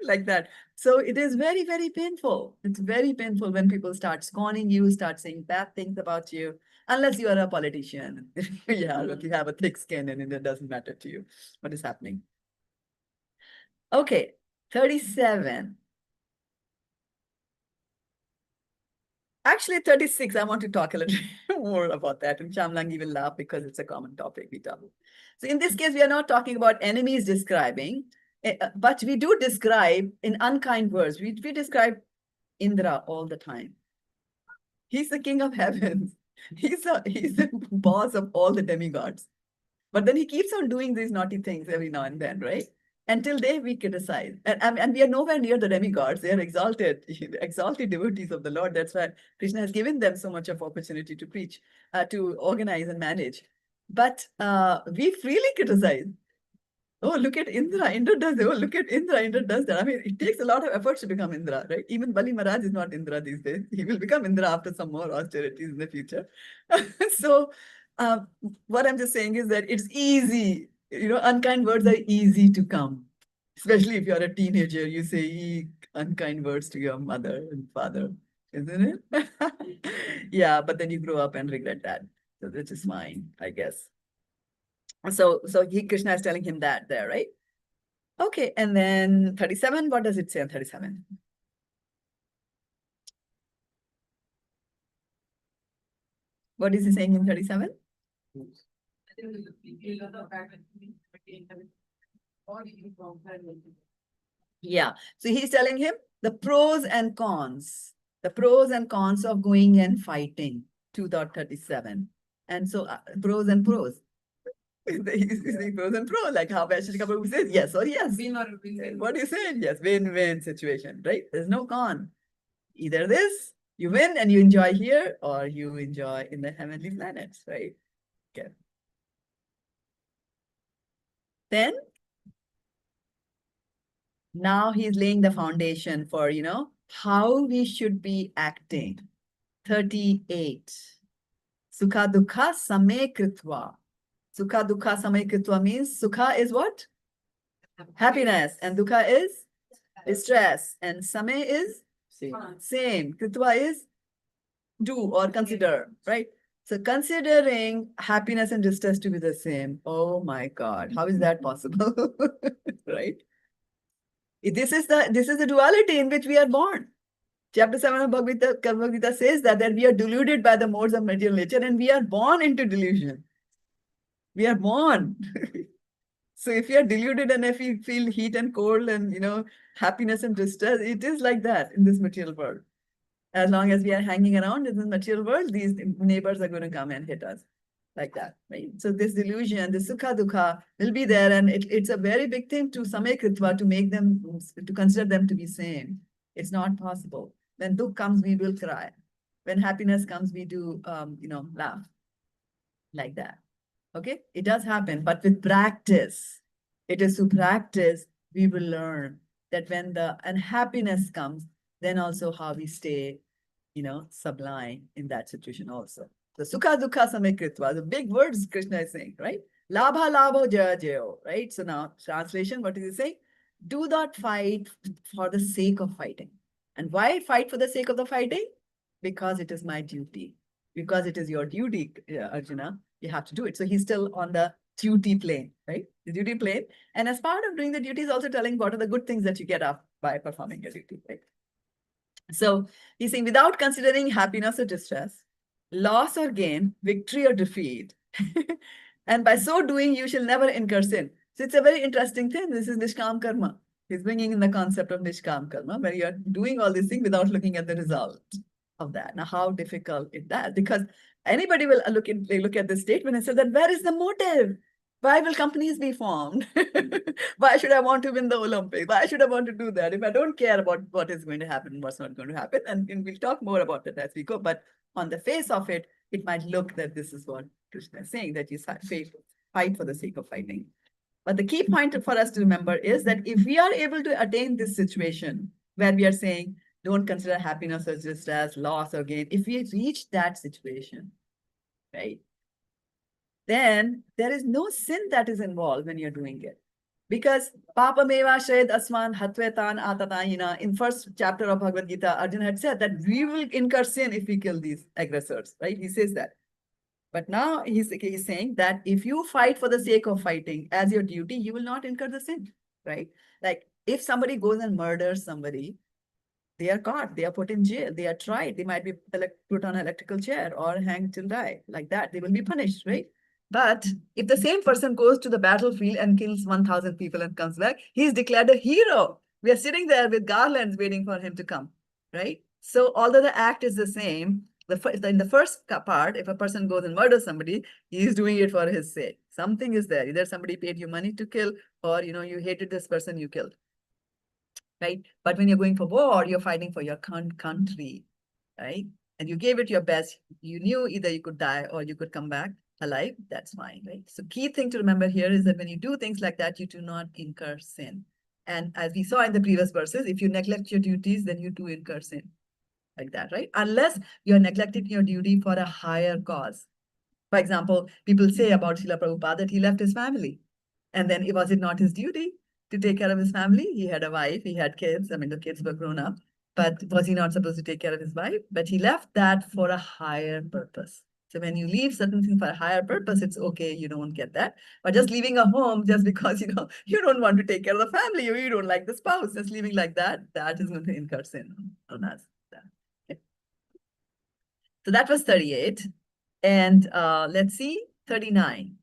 Like that. So it is very, very painful. It's very painful when people start scorning you, start saying bad things about you. Unless you are a politician. Yeah, look, you have a thick skin and it doesn't matter to you what is happening. Okay, 37. Actually, 36, I want to talk a little more about that. And Chamlangi will laugh because it's a common topic we talk. So in this case, we are not talking about enemies describing, but we do describe in unkind words. We describe Indra all the time. He's the king of heavens. He's the boss of all the demigods. But then he keeps on doing these naughty things every now and then, right? Until we criticize. And we are nowhere near the demigods. They are exalted devotees of the Lord. That's why Krishna has given them so much of opportunity to preach, to organize and manage. But we freely criticize. Oh, look at Indra. Indra does it. Oh, look at Indra. Indra does that. I mean, it takes a lot of efforts to become Indra, right? Even Bali Maharaj is not Indra these days. He will become Indra after some more austerities in the future. So what I'm just saying is that it's easy. Unkind words are easy to come. Especially if you're a teenager, you say unkind words to your mother and father, isn't it? Yeah, but then you grow up and regret that. So which is fine, I guess. So Krishna is telling him that there, right? Okay, and then 37, what does it say on 37? What is he saying in 37? Yeah, so he's telling him the pros and cons of going and fighting, 2.37. And so pros and pros. He's saying pros and pros, like how Vaishnavi Prabhu says yes or yes. Win or win. What do you say? Yes, win-win situation, right? There's no con. Either this, you win and you enjoy here, or you enjoy in the heavenly planets, right? Okay. Then, now he's laying the foundation for, how we should be acting. 38. Sukha dukha same kritva. Sukha dukha same kritva means sukha is what? Happiness. And dukha is distress. And same is same. Kritva is do or consider, right? So considering happiness and distress to be the same. Oh my God, how is that possible? Right? This is the duality in which we are born. Chapter 7 of Bhagavad-gita says that we are deluded by the modes of material nature and we are born into delusion. We are born. So if you are deluded and if you feel heat and cold and, happiness and distress, it is like that in this material world. As long as we are hanging around in the material world, these neighbors are going to come and hit us like that, right? So this delusion, the sukha dukha will be there, and it's a very big thing to samekritva, to make them, to consider them to be same. It's not possible. When dukh comes, we will cry. When happiness comes, we do, laugh like that. Okay, it does happen, but with practice, it is through practice we will learn that when the unhappiness comes, then also how we stay, sublime in that situation also. The sukha dukha samekritva, the big words Krishna is saying, right? Labha labho jaya jayo, right? So now translation, what is he saying? Do not fight for the sake of fighting. And why fight for the sake of the fighting? Because it is my duty. Because it is your duty, Arjuna, you have to do it. So he's still on the duty plane, right? The duty plane. And as part of doing the duty, is also telling what are the good things that you get up by performing your duty, right? So he's saying, without considering happiness or distress, loss or gain, victory or defeat, and by so doing, you shall never incur sin. So it's a very interesting thing. This is Nishkam Karma. He's bringing in the concept of Nishkam Karma, where you're doing all these things without looking at the result of that. Now, how difficult is that? Because anybody will look at this statement and say that, where is the motive? Why will companies be formed? Why should I want to win the Olympics? Why should I want to do that? If I don't care about what is going to happen, what's not going to happen, and we'll talk more about it as we go. But on the face of it, it might look that this is what Krishna is saying, that you fight for the sake of fighting. But the key point for us to remember is that if we are able to attain this situation where we are saying, don't consider happiness as just as loss or gain, if we reach that situation, right, then there is no sin that is involved when you're doing it. Because Papa Meva Shed Asman Hatvetan Atatayina, in first chapter of Bhagavad-gita, Arjuna had said that we will incur sin if we kill these aggressors, right? He says that. But now he's saying that if you fight for the sake of fighting as your duty, you will not incur the sin, right? Like if somebody goes and murders somebody, they are caught, they are put in jail, they are tried, they might be put on an electrical chair or hanged till die, like that, they will be punished, right? But if the same person goes to the battlefield and kills 1,000 people and comes back, he's declared a hero. We are sitting there with garlands waiting for him to come, right? So although the act is the same, in the first part, if a person goes and murders somebody, he's doing it for his sake. Something is there. Either somebody paid you money to kill, or you hated this person you killed, right? But when you're going for war, you're fighting for your country, right? And you gave it your best. You knew either you could die or you could come back alive. That's fine, right? So key thing to remember here is that when you do things like that, you do not incur sin. And as we saw in the previous verses, if you neglect your duties, then you do incur sin. Like that, right? Unless you're neglecting your duty for a higher cause. For example, people say about Srila Prabhupada that he left his family. And then was it not his duty to take care of his family? He had a wife, he had kids. I mean, the kids were grown up. But was he not supposed to take care of his wife? But he left that for a higher purpose. So when you leave certain things for a higher purpose, it's okay, you don't get that. But just leaving a home just because, you don't want to take care of the family or you don't like the spouse, just leaving like that, that is going to incur sin on us. Okay. So that was 38. And let's see, 39.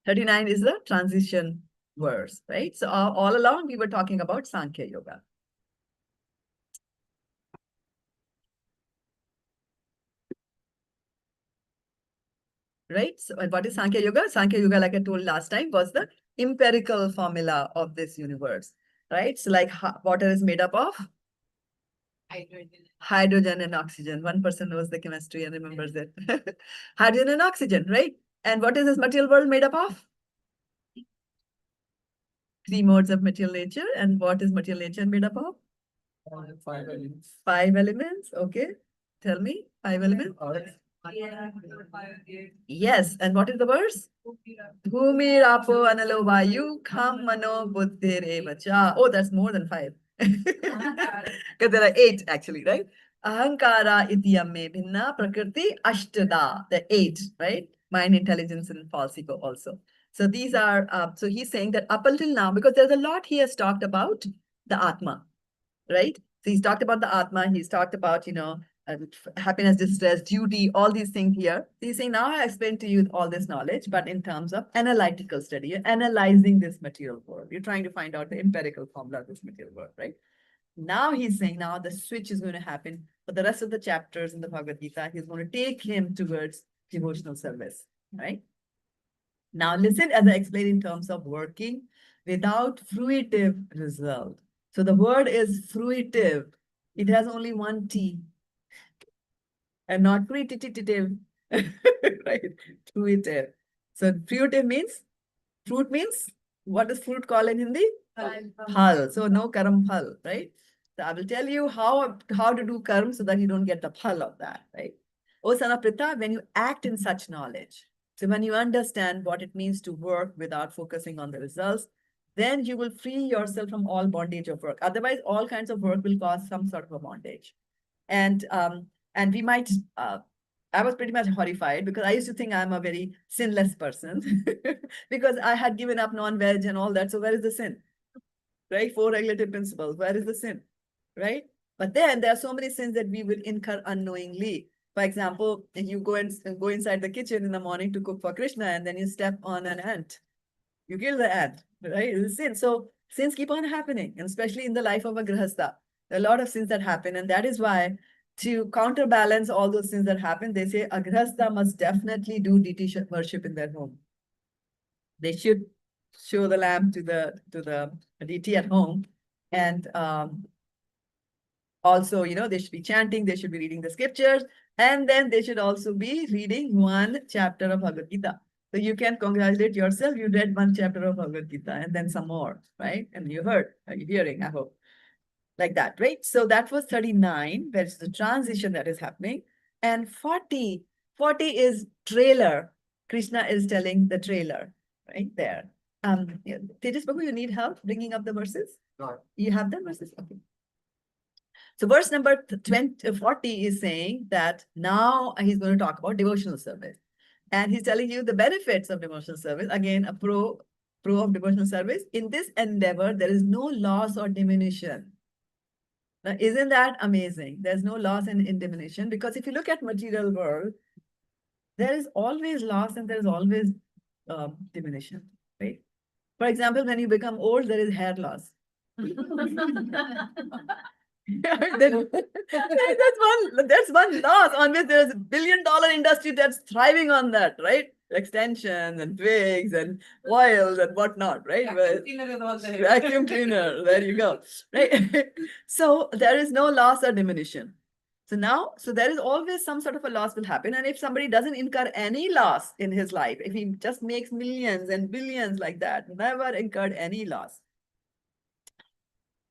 39 is the transition verse, right? So all along we were talking about Sankhya Yoga. right? So what is Sankhya Yoga? Sankhya Yoga, like I told last time, was the empirical formula of this universe, right? So like water is made up of hydrogen and oxygen. One person knows the chemistry and remembers it. Hydrogen and oxygen, right? And what is this material world made up of? 3 modes of material nature. And what is material nature made up of? 5 elements. 5 elements. Okay. Tell me, 5 elements. Yes. And what is the verse? Bhumi Rapo Analo Vayu Kham Mano Buddhire Vacha. Oh, that's more than 5. Because there are 8 actually, right? Ahankara Ityame Bhinna Prakriti Ashtada, the 8, right? Mind, intelligence, and false ego also. So these are, so he's saying that up until now, because there's a lot he has talked about the Atma, right? So he's talked about the Atma, he's talked about, happiness, distress, duty, all these things here. So he's saying, now I explained to you all this knowledge, but in terms of analytical study, you're analyzing this material world. You're trying to find out the empirical formula of this material world, right? Now he's saying, now the switch is going to happen for the rest of the chapters in the Bhagavad-gita. He's going to take him towards devotional service, right? Now listen as I explain in terms of working without fruitive result. So the word is fruitive. It has only one T and not fruitative, right? Fruitive. So fruitive means, fruit means, what does fruit call in Hindi? Phal. So no karam phal, right? So I will tell you how to do karma so that you don't get the phal of that, right? Oh, son of Prita, when you act in such knowledge, so when you understand what it means to work without focusing on the results, then you will free yourself from all bondage of work. Otherwise, all kinds of work will cause some sort of a bondage. And we might, I was pretty much horrified because I used to think I'm a very sinless person because I had given up non-veg and all that. So where is the sin? Right? 4 regulative principles. Where is the sin? Right? But then there are so many sins that we will incur unknowingly. For example, if you go inside the kitchen in the morning to cook for Krishna and then you step on an ant, you kill the ant, right? It's a sin. So sins keep on happening, and especially in the life of a grihastha. There are a lot of sins that happen, and that is why to counterbalance all those sins that happen, they say a grihastha must definitely do deity worship in their home. They should show the lamp to the deity at home, and also, they should be chanting, they should be reading the scriptures, and then they should also be reading 1 chapter of Bhagavad-gita. So you can congratulate yourself, you read 1 chapter of Bhagavad-gita and then some more, right? And you heard, you're hearing, I hope. Like that, right? So that was 39, where it's the transition that is happening. And 40 is trailer. Krishna is telling the trailer, right there. Tejas Babu, you need help bringing up the verses? No. You have the verses? Okay. So verse number 40 is saying that now he's going to talk about devotional service. And he's telling you the benefits of devotional service. Again, a pro of devotional service. In this endeavor, there is no loss or diminution. Now, isn't that amazing? There's no loss and diminution, because if you look at material world, there is always loss and there's always diminution, right? For example, when you become old, there is hair loss. That's one loss on which there's a $1 billion industry that's thriving on that, right? Extensions and twigs and oils and whatnot, right? Vacuum cleaner, there you go, right? So there is no loss or diminution. So there is always some sort of a loss will happen. And if somebody doesn't incur any loss in his life, if he just makes millions and billions like that, never incurred any loss.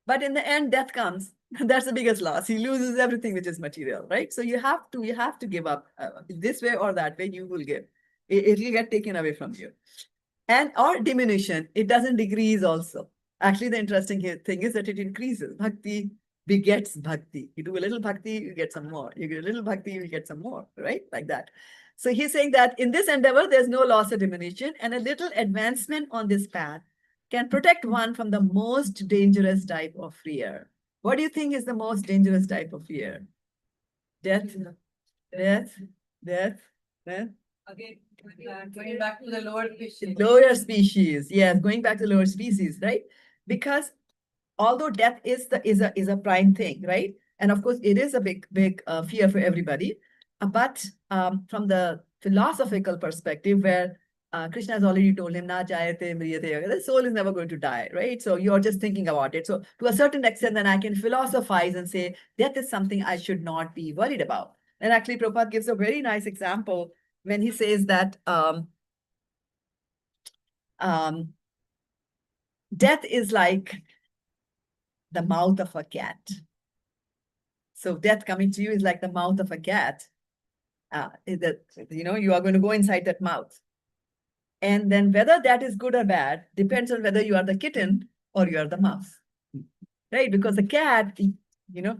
But in the end, death comes. That's the biggest loss. He loses everything which is material, right? So you have to give up this way or that way. You will give. It will get taken away from you. And or diminution. It doesn't decrease also. Actually, the interesting thing is that it increases. Bhakti begets bhakti. You do a little bhakti, you get some more. You get a little bhakti, you get some more, right? Like that. So he's saying that in this endeavor, there's no loss or diminution, and a little advancement on this path can protect one from the most dangerous type of fear. What do you think is the most dangerous type of fear? Death, death, death, death. Again, going back to the lower species. Lower species, yes, going back to lower species, right? Because although death is a prime thing, right? And of course, it is a big fear for everybody. But from the philosophical perspective where Krishna has already told him, na jayate mriyate, the soul is never going to die, right? So you're just thinking about it. So to a certain extent, then I can philosophize and say, death is something I should not be worried about. And actually, Prabhupada gives a very nice example when he says that death is like the mouth of a cat. So death coming to you is like the mouth of a cat. That, you know, you are going to go inside that mouth. And then whether that is good or bad depends on whether you are the kitten or you are the mouse, right? Because the cat, you know,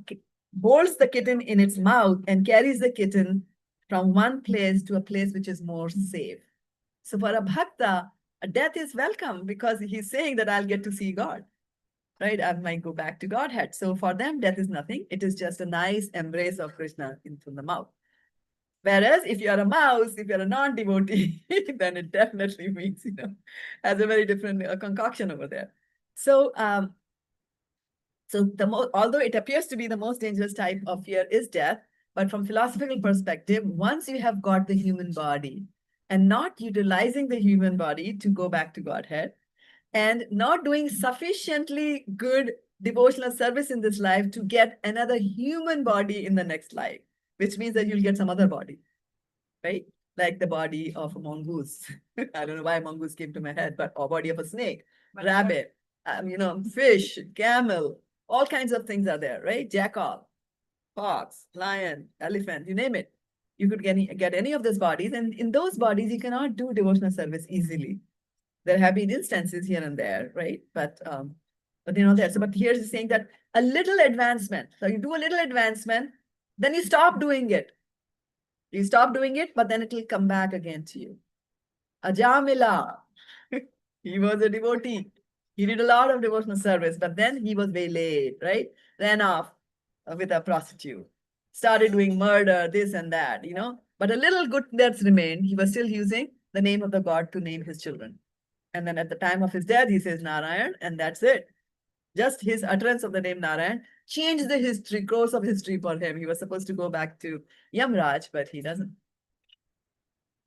holds the kitten in its mouth and carries the kitten from one place to a place which is more safe. So for a bhakta, death is welcome because he's saying that I'll get to see God, right? I might go back to Godhead. So for them, death is nothing. It is just a nice embrace of Krishna into the mouth. Whereas if you're a mouse, if you're a non-devotee, then it definitely means, you know, has a very different concoction over there. So, although it appears to be the most dangerous type of fear is death, but from philosophical perspective, once you have got the human body and not utilizing the human body to go back to Godhead and not doing sufficiently good devotional service in this life to get another human body in the next life, which means that you'll get some other body, right? Like the body of a mongoose. I don't know why mongoose came to my head, but or body of a snake, rabbit, you know, fish, camel, all kinds of things are there, right? Jackal, fox, lion, elephant, you name it. You could get any of those bodies, and in those bodies, you cannot do devotional service easily. There have been instances here and there, right? But they're not there. So, but here's saying that a little advancement. So you do a little advancement, then you stop doing it. You stop doing it, but then it will come back again to you. Ajamila, he was a devotee. He did a lot of devotional service, but then he was waylaid, right? Ran off with a prostitute. Started doing murder, this and that, you know. But a little goodness remained. He was still using the name of the God to name his children. And then at the time of his death, he says Narayan, and that's it. Just his utterance of the name Narayan changed the history, course of history for him. He was supposed to go back to Yamraj, but he doesn't.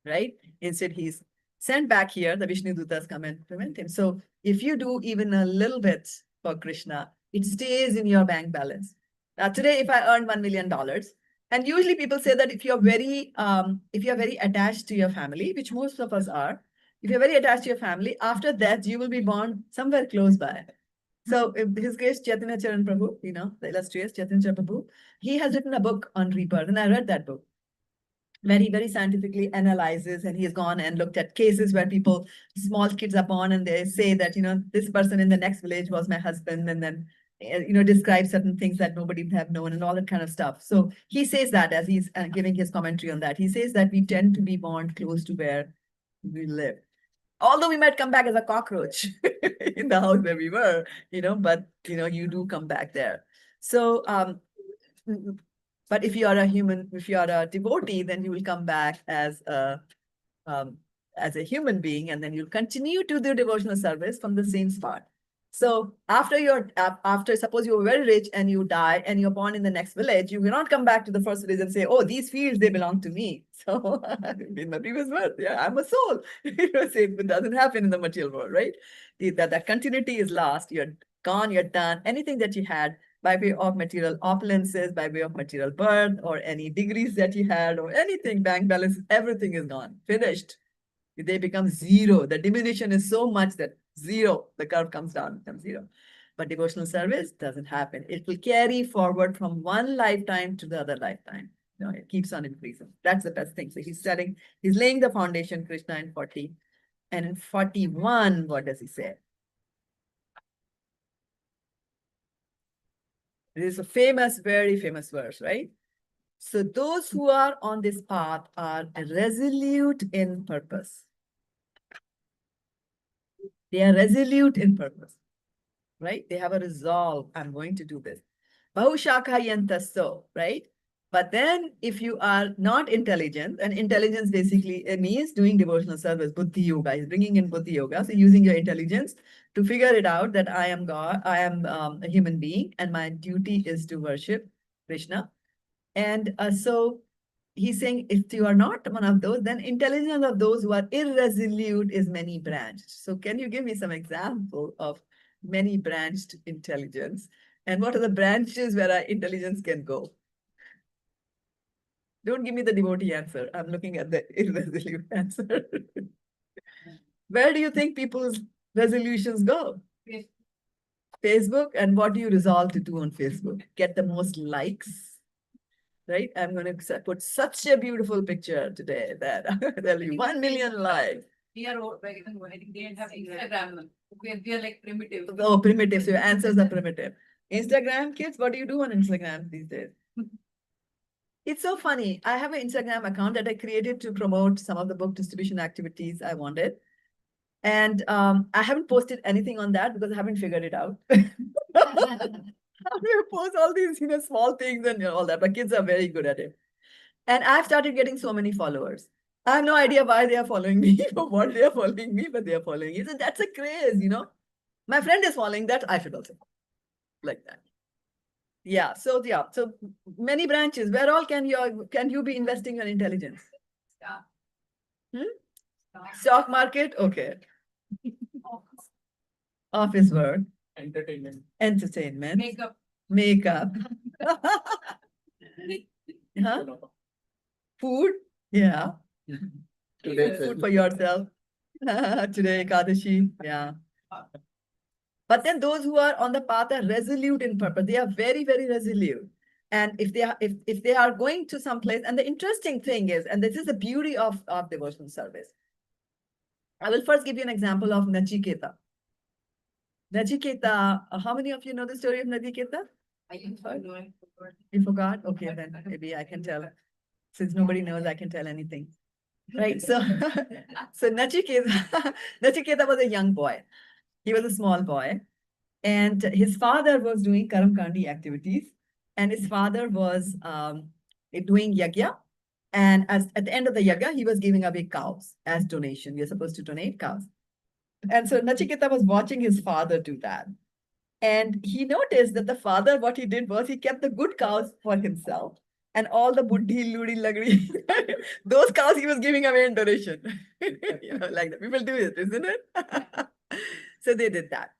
Right? Instead, he's sent back here. The Vishnu Dutas come and prevent him. So if you do even a little bit for Krishna, it stays in your bank balance. Now, today, if I earn $1 million, and usually people say that if you're very attached to your family, which most of us are, if you're very attached to your family, after that, you will be born somewhere close by. So His Grace Chaitanya Charan Prabhu, you know, the illustrious Chaitanya Charan Prabhu, he has written a book on rebirth, and I read that book, where he very scientifically analyzes, and he's gone and looked at cases where people, small kids are born and they say that, you know, this person in the next village was my husband, and then, you know, describe certain things that nobody would have known and all that kind of stuff. So he says that as he's giving his commentary on that, he says that we tend to be born close to where we live. Although we might come back as a cockroach in the house where we were, you know, but, you know, you do come back there. So, but if you are a human, if you are a devotee, then you will come back as a human being, and then you'll continue to do devotional service from the same spot. So after suppose you were very rich and you die and you're born in the next village, you will not come back to the first village and say, oh, these fields, they belong to me. So in the previous birth, yeah, I'm a soul. It doesn't happen in the material world, right? That continuity is lost. You're gone, you're done. Anything that you had by way of material opulences, by way of material birth, or any degrees that you had, or anything, bank balance, everything is gone, finished. They become zero. The diminution is so much that zero, the curve comes down, becomes zero. But devotional service doesn't happen. It will carry forward from one lifetime to the other lifetime. You know, it keeps on increasing. That's the best thing. So he's laying the foundation, Krishna, in 40. And in 41, what does he say? This is a famous, very famous verse, right? So those who are on this path are resolute in purpose. They are resolute in purpose, right? They have a resolve. I'm going to do this. Bahushakha yantaso, right? But then if you are not intelligent, and intelligence basically means doing devotional service, buddhi yoga, is bringing in buddhi yoga. So using your intelligence to figure it out that I am God, I am a human being, and my duty is to worship Krishna. And so he's saying if you are not one of those, then intelligence of those who are irresolute is many branched. So can you give me some example of many branched intelligence? And what are the branches where our intelligence can go? Don't give me the devotee answer. I'm looking at the irresolute answer. Where do you think people's resolutions go? Facebook. And what do you resolve to do on Facebook? Get the most likes, right? I'm going to put such a beautiful picture today that there'll be 1 million likes. We are I think they have Instagram. We are like primitive. Oh, primitive. So your answers are primitive. Instagram, kids, what do you do on Instagram these days? It's so funny. I have an Instagram account that I created to promote some of the book distribution activities I wanted. And I haven't posted anything on that because I haven't figured it out. How do you post all these, small things and all that? But kids are very good at it. And I've started getting so many followers. I have no idea why they are following me or what they are following me, but they are following it. So that's a craze, My friend is following that. I should also like that. Yeah. So many branches. Where all can you be investing your intelligence? Stock market? Okay. Office work. Entertainment. Makeup. Huh? Food? Yeah. Today, Food for yourself. Today, Kadashi. Yeah. But then those who are on the path are resolute in purpose. They are very, very resolute. And if they are going to some place, and the interesting thing is, and this is the beauty of devotional service. I will first give you an example of Nachiketa. Nachiketa, how many of you know the story of Nachiketa? You forgot? Okay, then maybe I can tell. Since nobody knows, I can tell anything. Right? So Nachiketa was a young boy. He was a small boy. And his father was doing Karamkandi activities. And his father was doing yagya. And at the end of the yagya, he was giving away cows as donation. We are supposed to donate cows. And so Nachiketa was watching his father do that. And he noticed that the father, what he did was he kept the good cows for himself. And all the buddhi, ludi, lagri, those cows he was giving away in donation. Like that. People do it, isn't it? So they did that.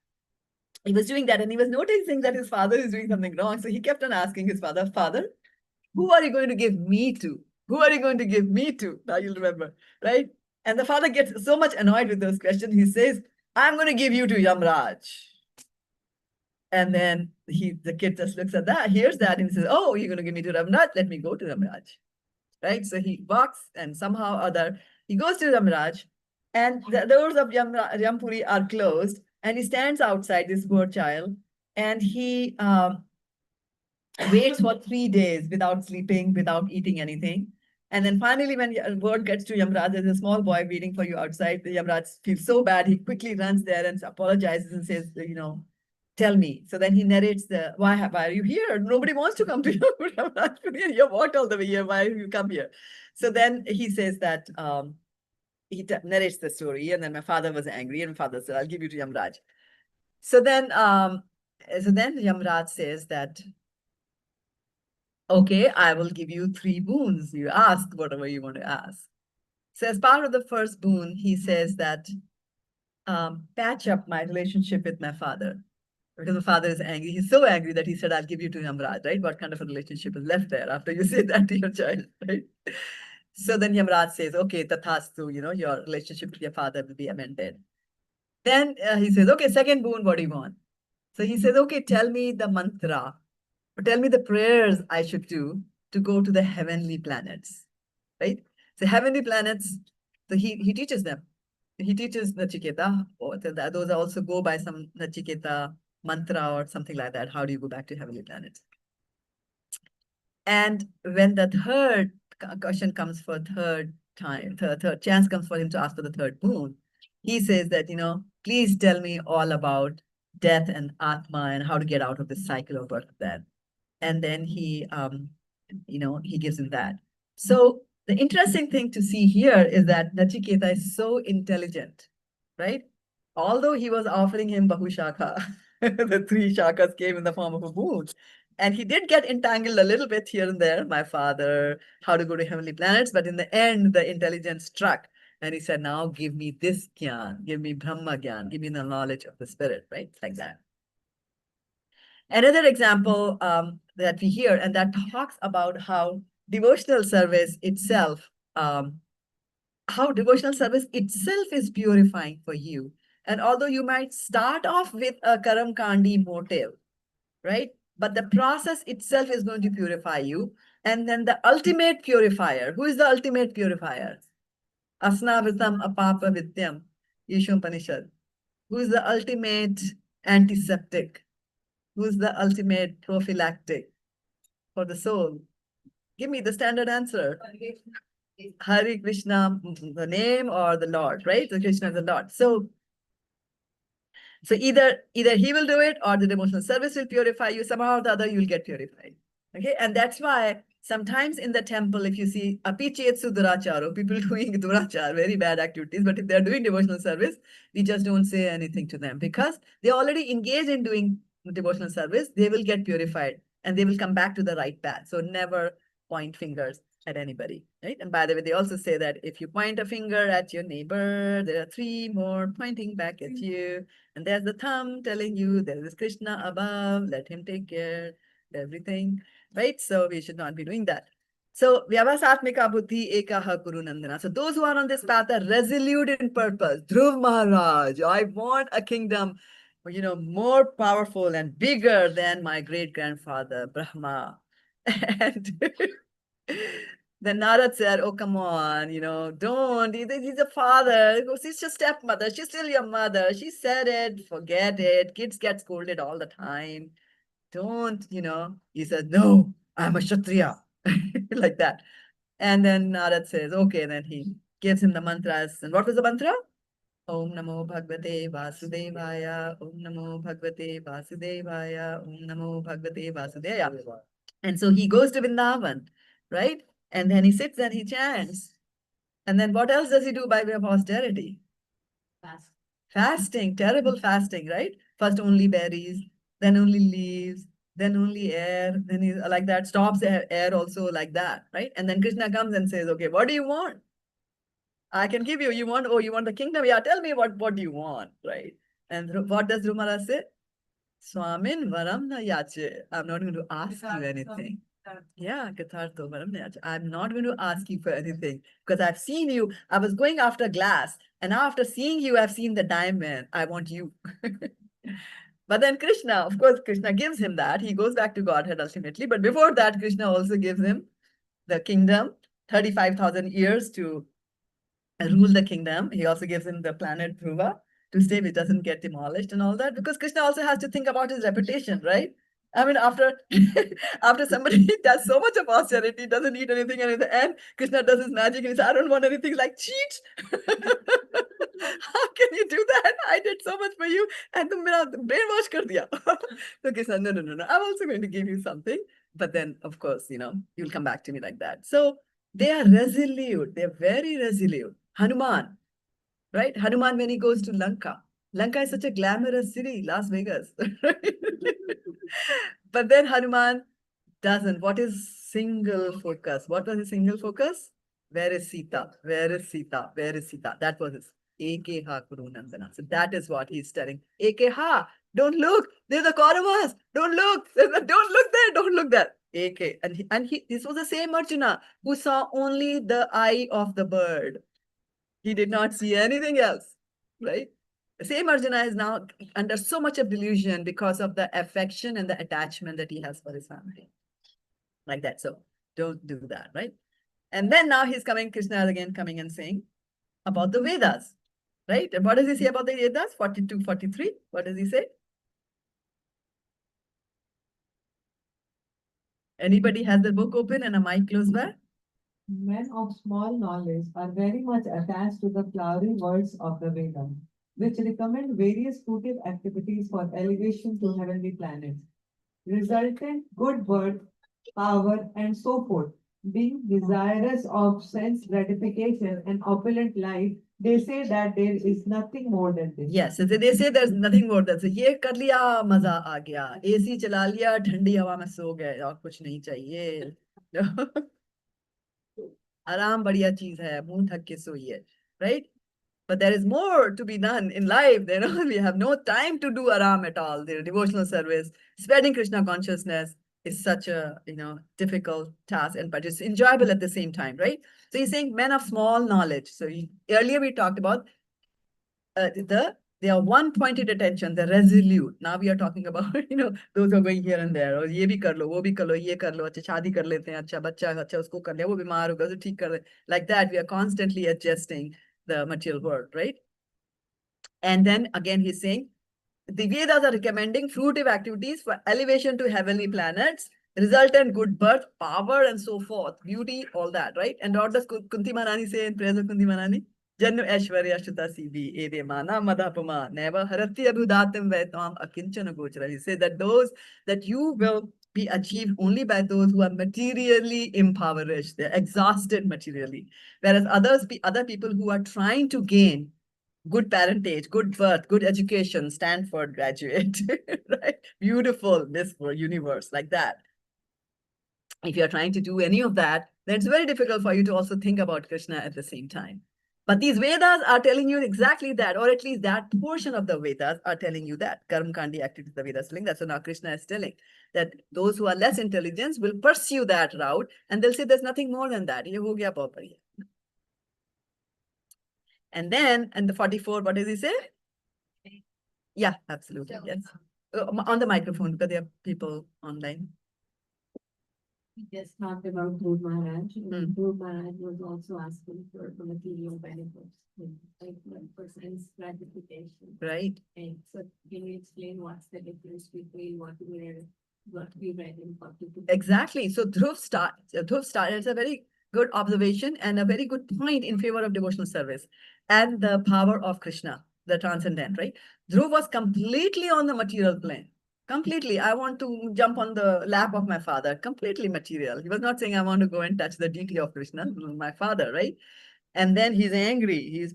He was doing that and he was noticing that his father is doing something wrong. So he kept on asking his father, Father, who are you going to give me to? Who are you going to give me to? Now you'll remember, right? And the father gets so much annoyed with those questions. He says, I'm going to give you to Yamraj. And then the kid just looks at that, hears that, and says, oh, you're going to give me to Yamraj? Let me go to Yamraj. Right? So he walks and somehow or other, he goes to Yamraj and the doors of Yampuri are closed and he stands outside, this poor child, and he waits for 3 days without sleeping, without eating anything. And then finally, when word gets to Yamraj, there's a small boy waiting for you outside. The Yamraj feels so bad. He quickly runs there and apologizes and says, tell me. So then he narrates why are you here? Nobody wants to come to Yamraj. You walked all the way here. Why have you come here? So then he says that he narrates the story. And then my father was angry and my father said, I'll give you to Yamraj. So then Yamraj says that, okay, I will give you 3 boons. You ask whatever you want to ask. So as part of the first boon, he says that patch up my relationship with my father. Because the father is angry. He's so angry that he said, I'll give you to Yamraj, right? What kind of a relationship is left there after you say that to your child, right? So then Yamraj says, okay, tathastu, your relationship with your father will be amended. Then he says, okay, second boon, what do you want? So he says, okay, tell me the mantra. Tell me the prayers I should do to go to the heavenly planets, right? So heavenly planets, so he teaches them. He teaches Nachiketa. Those also go by some Nachiketa mantra or something like that. How do you go back to heavenly planets? And when the third question comes for third chance comes for him to ask for the third boon, he says that, please tell me all about death and Atma and how to get out of this cycle of birth and death. And then he gives him that. So the interesting thing to see here is that Nachiketa is so intelligent, right? Although he was offering him Bahushaka, the 3 shakas came in the form of a boon. And he did get entangled a little bit here and there, my father, how to go to heavenly planets. But in the end, the intelligence struck. And he said, now give me this gyan, give me Brahma gyan, give me the knowledge of the spirit, right? Like that. Another example that we hear, and that talks about how devotional service itself, is purifying for you. And although you might start off with a Karam Kandi motive, right? But the process itself is going to purify you. And then the ultimate purifier, who is the ultimate purifier? Asnavritam apapa vidyam, Yeshua Upanishad. Who is the ultimate antiseptic? Who is the ultimate prophylactic for the soul? Give me the standard answer. Hare Krishna, the name or the Lord, right? The Krishna is the Lord. So either he will do it or the devotional service will purify you. Somehow or the other, you'll get purified. Okay, and that's why sometimes in the temple, if you see apichetsu duracharo, people doing durachar, very bad activities, but if they're doing devotional service, we just don't say anything to them because they already engage in doing devotional service. They will get purified and they will come back to the right path. So never point fingers at anybody, right? And by the way, they also say that if you point a finger at your neighbor, there are 3 more pointing back at you. And there's the thumb telling you there is Krishna above, let him take care of everything, right? So we should not be doing that. So Vyavasatmika Buddhi Ekaha Kuru Nandana. So those who are on this path are resolute in purpose. Dhruv Maharaj, I want a kingdom, more powerful and bigger than my great-grandfather, Brahma. And then Narad said, oh, come on, don't. He's a father. She's your stepmother. She's still your mother. She said it. Forget it. Kids get scolded all the time. Don't, He said, no, I'm a Kshatriya. Like that. And then Narad says, okay. Then he gives him the mantras. And what was the mantra? Om Namo Bhagavate Vasudevaya. Om Namo Bhagavate Vasudevaya. Om Namo Bhagavate Vasudevaya. And so he goes to Vrindavan, right? And then he sits and he chants. And then what else does he do by way of austerity? Fasting, terrible fasting, right? First only berries, then only leaves, then only air, then he like that, stops air also like that, right? And then Krishna comes and says, okay, what do you want? I can give you, you want the kingdom? Yeah, tell me what do you want, right? And what does Rumara say? Swamin varam na yache. I'm not going to ask you anything. Yeah, Kathartho varam na yache. I'm not going to ask you for anything because I've seen you. I was going after glass, and now after seeing you, I've seen the diamond. I want you. But then Krishna, of course, Krishna gives him that. He goes back to Godhead ultimately. But before that, Krishna also gives him the kingdom, 35,000 years to rule the kingdom. He also gives him the planet Dhruva to stay, which doesn't get demolished and all that, because Krishna also has to think about his reputation, right? I mean, after somebody does so much of austerity, doesn't eat anything, and in the end, Krishna does his magic and he says, I don't want anything, like, cheat. How can you do that? I did so much for you, and tum mera brainwash kar diya. So Krishna, no. I'm also going to give you something. But then, of course, you'll come back to me like that. So they are resolute. They're very resolute. Hanuman, right? Hanuman, when he goes to Lanka. Lanka is such a glamorous city, Las Vegas. But then Hanuman doesn't. What is single focus? What was his single focus? Where is Sita? Where is Sita? Where is Sita? That was his Ekeha Kuru Nandana. So that is what he's telling. Ekeha, don't look. There's the Kauravas. Don't look. Don't look there. Don't look there. Eke. And this was the same Arjuna who saw only the eye of the bird. He did not see anything else, right? The same Arjuna is now under so much of delusion because of the affection and the attachment that he has for his family. Like that. So don't do that, right? And then now he's coming, Krishna is again coming and saying about the Vedas, right? And what does he say about the Vedas? 42, 43. What does he say? Anybody has the book open and a mic close by? Men of small knowledge are very much attached to the flowery words of the Veda, which recommend various fruitive activities for elevation to heavenly planets, resultant good birth, power, and so forth. Being desirous of sense gratification and opulent life, they say that there is nothing more than this. Yes, they say there's nothing more than so ये कर लिया मजा आ गया AC चला लिया ठंडी हवा में सो गए और कुछ नहीं चाहिए आराम बढ़िया चीज है मुंह ढक के सोइए right but there is more to be done in life you know we have no time to do aram at all the devotional service spreading Krishna consciousness is such a difficult task and but it's enjoyable at the same time right so he's saying men of small knowledge so earlier we talked about they are one-pointed attention, they're resolute. Now we are talking about, those who are going here and there. और ये भी कर लो, वो भी कर लो, ये कर लो, अच्छा शादी कर लेते हैं, अच्छा बच्चा, अच्छा उसको कर लिया, वो बीमार होगा, तो ठीक कर ले. Like that, we are constantly adjusting the material world, right? And then again, he's saying, the Vedas are recommending fruitive activities for elevation to heavenly planets, resultant good birth, power, and so forth, beauty, all that, right? And what does Kunti Maharani say in praise of Kunti Maharani? Jannu Aishwarya Shuta Sibi Ede Mana Madhapama Never Harati Abhudatam Vetam Akinchana Gochara. He said that those that you will be achieved only by those who are materially impoverished, they're exhausted materially. Whereas other people who are trying to gain good parentage, good birth, good education, Stanford graduate, right? Beautiful Miss Universe, like that. If you're trying to do any of that, then it's very difficult for you to also think about Krishna at the same time. But these Vedas are telling you exactly that, or at least that portion of the Vedas are telling you that. Karma Kandi activities, the Vedas telling that. So now Krishna is telling that those who are less intelligent will pursue that route and they'll say there's nothing more than that. Ye ho gaya papa ye. And then, and the 44, what does he say? Yeah, absolutely. Yes. On the microphone, because there are people online. We just talked about Dhruv Maharaj. Dhruv Maharaj was also asking for the material benefits, like for sense gratification. Right. And so can you explain what's the difference between what we read in 42? Exactly. So Dhruv started, it's a very good observation and a very good point in favor of devotional service and the power of Krishna, the transcendent, right? Dhruv was completely on the material plane. Completely. I want to jump on the lap of my father. Completely material. He was not saying, I want to go and touch the deity of Krishna, my father, right? And then he's angry, he's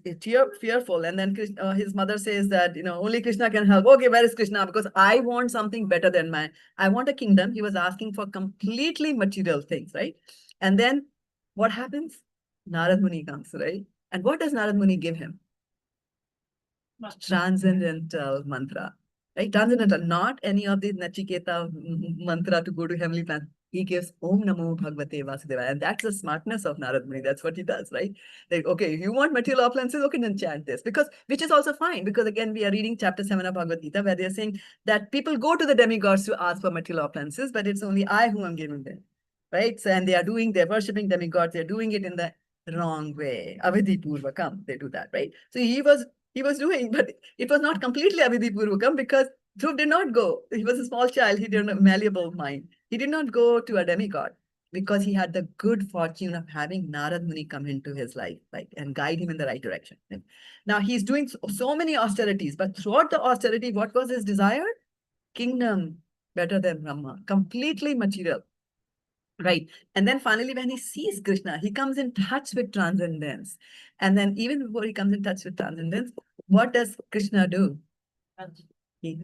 fearful. And then his mother says that, only Krishna can help. Okay, where is Krishna? Because I want something better than I want a kingdom. He was asking for completely material things, right? And then what happens? Narad Muni comes, right? And what does Narad Muni give him? Transcendental mantra, right? Transcendental, not any of these Nachiketa mantra to go to heavenly planet. He gives Om Namo Bhagavate Vasudevaya. And that's the smartness of Narad Muni. That's what he does, right? Like, okay, if you want material opulences, okay, then chant this. Which is also fine. Because again, we are reading chapter 7 of Bhagavad-gita, where they're saying that people go to the demigods to ask for material opulences, but it's only I who am giving them, right? So, and they're worshipping demigods. They're doing it in the wrong way. Avidhi Purvakam, they do that, right? So he was doing, but it was not completely Avidhi Purvakam because Dhruv did not go. He was a small child. He did not malleable mind. He did not go to a demigod because he had the good fortune of having Narad Muni come into his life, and guide him in the right direction. Now he's doing so many austerities, but throughout the austerity, what was his desire? Kingdom, better than Brahma, completely material. Right. And then finally, when he sees Krishna, he comes in touch with transcendence. And then even before he comes in touch with transcendence, what does Krishna do? He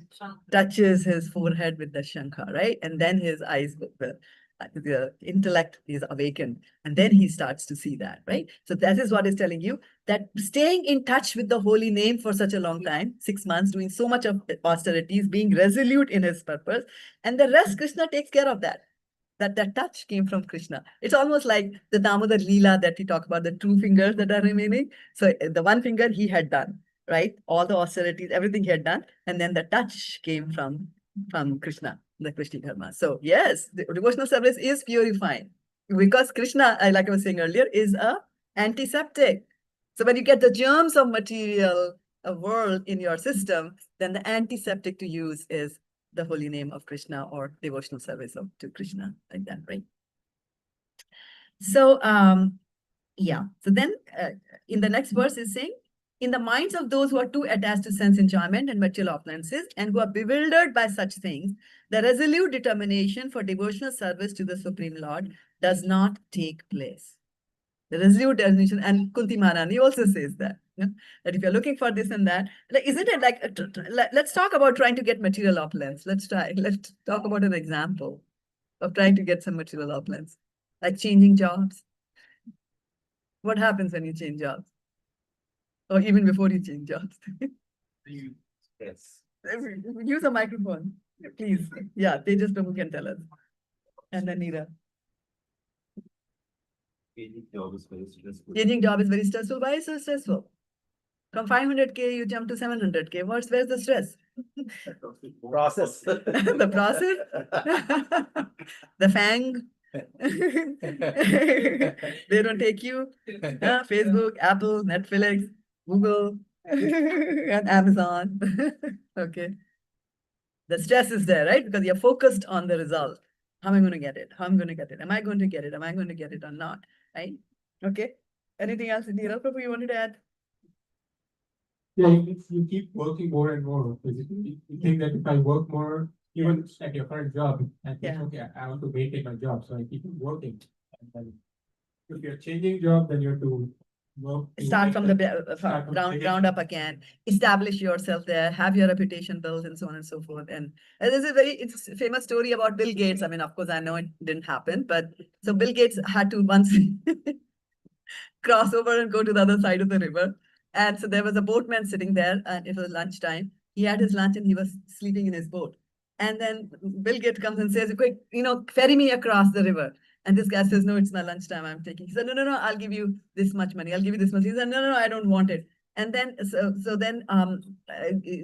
touches his forehead with the shankha, right? And then his eyes, the intellect is awakened. And then he starts to see that, right? So that is what is telling you that staying in touch with the holy name for such a long time, 6 months, doing so much of austerities, being resolute in his purpose, and the rest, Krishna takes care of that. That touch came from Krishna. It's almost like the Damodar Leela that we talk about, the 2 fingers that are remaining. So the 1 finger he had done, right? All the austerities, everything he had done. And then the touch came from Krishna, the Krishna Dharma. So yes, the devotional service is purifying because Krishna, like I was saying earlier, is a antiseptic. So when you get the germs of material world in your system, then the antiseptic to use is the holy name of Krishna or devotional service to Krishna, like that, right? So, yeah. So then in the next verse is saying, in the minds of those who are too attached to sense enjoyment and material opulences and who are bewildered by such things, the resolute determination for devotional service to the Supreme Lord does not take place. The resolute definition, and Kunti Maharani also says that, that if you're looking for this and that, like, isn't it like, let's talk about trying to get material opulence. Let's talk about an example of trying to get some material opulence, like changing jobs. What happens when you change jobs? Or even before you change jobs? Yes. Use a microphone, please. Yeah, Tejas Prabhu can tell us. And then Neera. Changing job is very stressful. Changing job is very stressful. Why is it so stressful? From 500K, you jump to 700K. Where's the stress? Process. The process? The fang? They don't take you? Facebook, Apple, Netflix, Google, and Amazon. Okay. The stress is there, right? Because you're focused on the result. How am I going to get it? How am I going to get it? Am I going to get it? Am I going to get it or not? Right? Okay. Anything else, Neera Prabhu, you wanted to add? Yeah, you keep working more and more. Basically, you think that if I work more, even at your current job, I think, Yeah. okay, I want to maintain my job, so I keep working. And then if you're changing job, then you have to work. Start from the Start from the ground beginning. up again, establish yourself there, have your reputation built, and so on and so forth. And there's it's a famous story about Bill Gates. I mean, of course, I know it didn't happen, but so Bill Gates had to once cross over and go to the other side of the river. And so there was a boatman sitting there, and it was lunchtime. He had his lunch and he was sleeping in his boat. And then Bill Gates comes and says, quick, ferry me across the river. And this guy says, no, it's my lunchtime, I'm taking. He said, no, I'll give you this much money. I'll give you this much. He said, no, I don't want it. And then,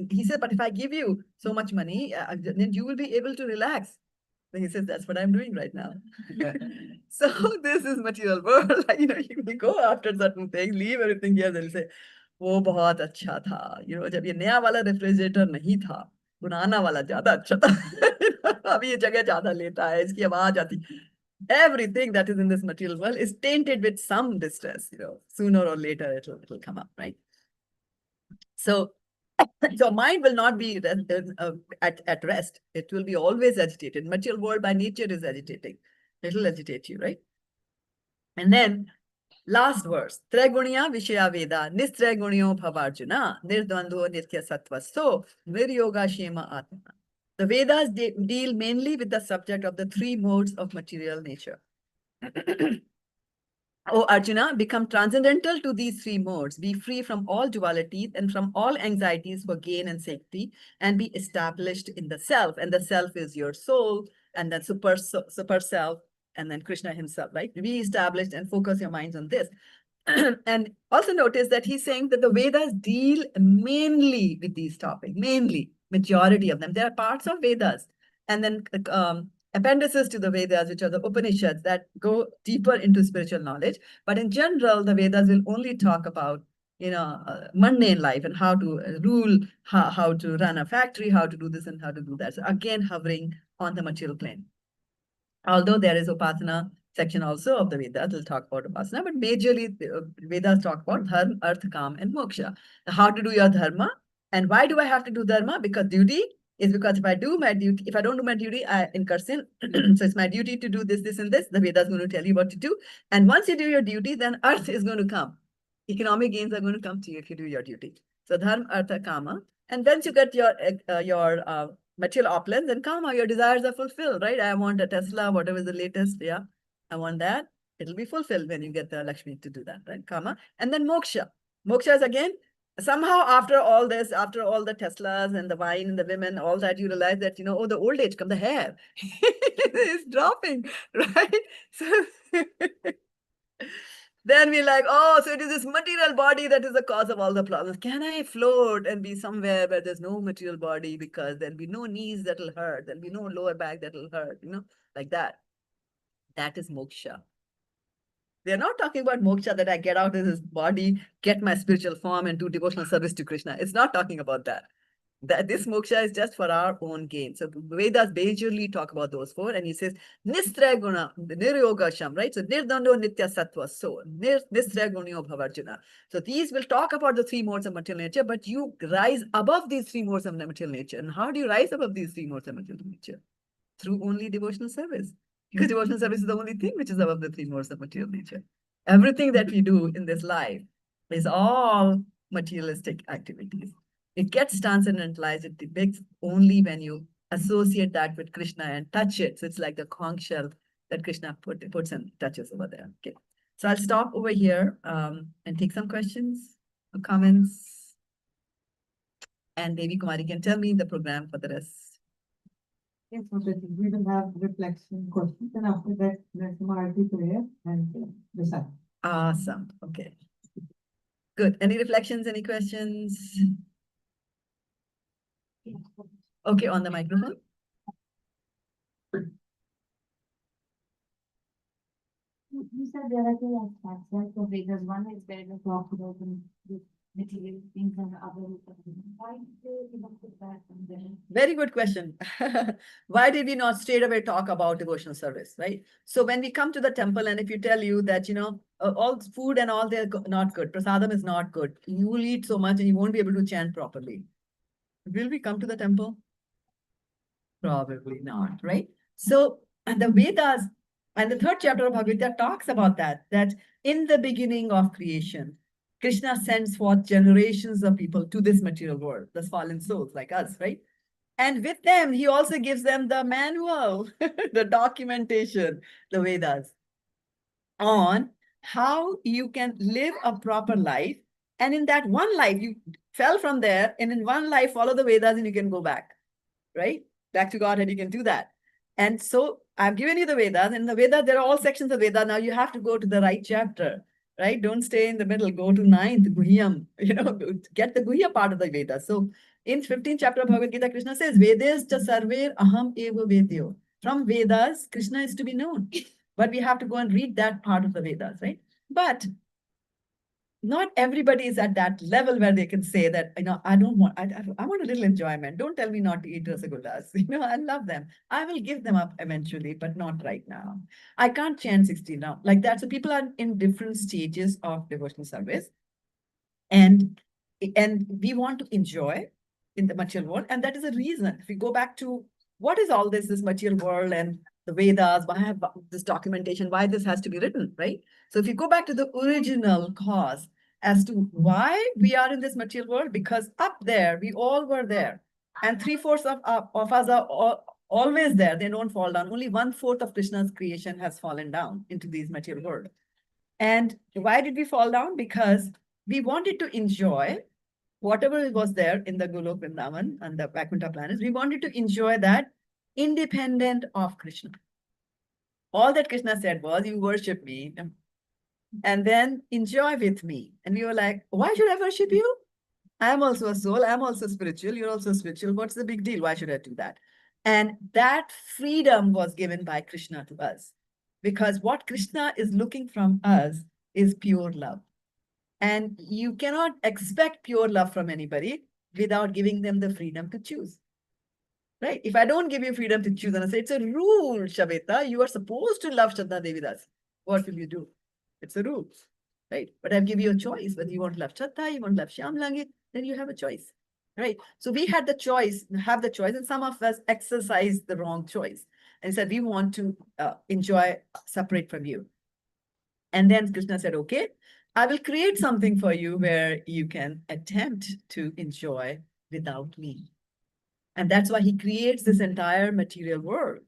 he said, but if I give you so much money, then you will be able to relax. So he says, that's what I'm doing right now. So this is material world. Like, you will go after certain things, leave everything here, they'll say, वो बहुत अच्छा था. जब ये नया वाला refrigerator नहीं था, पुराना वाला ज्यादा अच्छा था. अभी ये जगह ज्यादा लेता है, इसकी आवाज आती. Everything that is in this material world is tainted with some distress. Sooner or later it'll come up, right? So mind will not be at rest. It will be always agitated. Material world by nature is agitating. It will agitate you, right? And then last verse, Traguniya Vishaya Veda, Nistraguniyo Bhavarjuna, Nirdvandho Nitya Sattvasto, Niryoga Shema Atma. The Vedas deal mainly with the subject of the three modes of material nature. O Arjuna, become transcendental to these three modes, be free from all dualities and from all anxieties for gain and safety, and be established in the self. And the self is your soul, and then super self, and then Krishna himself, right? Be established and focus your minds on this. And also notice that he's saying that the Vedas deal mainly with these topics, mainly, majority of them. There are parts of Vedas, and then appendices to the Vedas, which are the Upanishads that go deeper into spiritual knowledge. But in general, the Vedas will only talk about, mundane life and how to rule, how to run a factory, how to do this and how to do that. So again, hovering on the material plane. Although there is Upasana section also of the Vedas, will talk about Upasana, but majorly Vedas talk about Dharma, Artha, Kam, and Moksha. How to do your Dharma. And why do I have to do Dharma? Because duty is because if I do my duty, if I don't do my duty, I incur sin. So it's my duty to do this, this, and this. The Veda is going to tell you what to do. And once you do your duty, then Arth is going to come. Economic gains are going to come to you if you do your duty. So Dharma, Artha, Kama. And then you get your material opulence and Kama, your desires are fulfilled, right? I want a Tesla, whatever is the latest. Yeah, I want that. It'll be fulfilled when you get the Lakshmi to do that, right? Kama. And then Moksha. Moksha is again, somehow after all this, after all the Teslas and the wine and the women, all that, you realize that, oh, the old age come, the hair is dropping, right? So then we're like, oh, so it is this material body that is the cause of all the problems. Can I float and be somewhere where there's no material body, because there'll be no knees that'll hurt, there'll be no lower back that'll hurt, like that. That is moksha. They're not talking about moksha that I get out of this body, get my spiritual form and do devotional service to Krishna. It's not talking about that. This moksha is just for our own gain. So Vedas majorly talk about those four, and he says Nistraguna, Niryogasham, right? So Nirdando Nitya Sattva, so Nistragunyo Bhavarjuna. So these will talk about the three modes of material nature, but you rise above these three modes of material nature. And how do you rise above these three modes of material nature? Through only devotional service. Because devotional service is the only thing which is above the three modes of material nature. Everything that we do in this life is all materialistic activities. It gets transcendentalized. It depicts only when you associate that with Krishna and touch it. So it's like the conch shell that Krishna puts and touches over there. Okay. So I'll stop over here and take some questions or comments. And Devi Kumari can tell me the program for the rest. Yes, we will have reflection questions, and after that, there's Marti prayer and recite. Awesome. Okay. Good. Any reflections? Any questions? Okay, on the microphone. You said there are two aspects, right? So Vedas, one is where they talk about the material things and the other is the why did they put that and then? Very good question. Why did we not straight away talk about devotional service, right? So when we come to the temple, and if you tell you that, all food and all, they're not good. Prasadam is not good. You will eat so much and you won't be able to chant properly. Will we come to the temple? Probably not, right? So, and the Vedas and the third chapter of Bhagavad-gita talks about that in the beginning of creation, Krishna sends forth generations of people to this material world, the fallen souls like us, right? And with them, he also gives them the manual, the documentation, the Vedas, on how you can live a proper life. And in that one life, you fell from there, and in one life, follow the Vedas and you can go back, right? Back to Godhead, you can do that. And so I've given you the Vedas, and in the Vedas, there are all sections of Veda. Now you have to go to the right chapter, right? Don't stay in the middle, go to 9th, Guhyam, get the Guhya part of the Veda. So in 15th chapter of Bhagavad Gita, Krishna says, Vedas cha sarver aham eva vedyo. From Vedas, Krishna is to be known. But we have to go and read that part of the Vedas, right? But not everybody is at that level where they can say that, I don't want, I want a little enjoyment. Don't tell me not to eat rasagullas. I love them. I will give them up eventually, but not right now. I can't chant 60 now like that. So people are in different stages of devotional service. And we want to enjoy in the material world. And that is a reason. If we go back to what is all this material world and the Vedas, why have this documentation, why this has to be written, right? So if you go back to the original cause as to why we are in this material world, because up there, we all were there. And 3/4 of us are always there. They don't fall down. Only 1/4 of Krishna's creation has fallen down into these material world. And why did we fall down? Because we wanted to enjoy whatever was there in the Golok Vrindavan and the Vaikuntha planets. We wanted to enjoy that independent of Krishna. All that Krishna said was, you worship me and then enjoy with me. And we were like, why should I worship you? I'm also a soul. I'm also spiritual. You're also spiritual. What's the big deal? Why should I do that? And that freedom was given by Krishna to us. Because what Krishna is looking from us is pure love. And you cannot expect pure love from anybody without giving them the freedom to choose. Right? If I don't give you freedom to choose and I say, it's a rule, Shavita, you are supposed to love Shraddha-devi Dasi. What will you do? It's a rule. Right? But I've given you a choice. Whether you want to love Shraddha, you want to love Shyamlangi, then you have a choice. Right? So we had the choice, and some of us exercised the wrong choice and said, we want to enjoy separate from you. And then Krishna said, okay, I will create something for you where you can attempt to enjoy without me. And that's why he creates this entire material world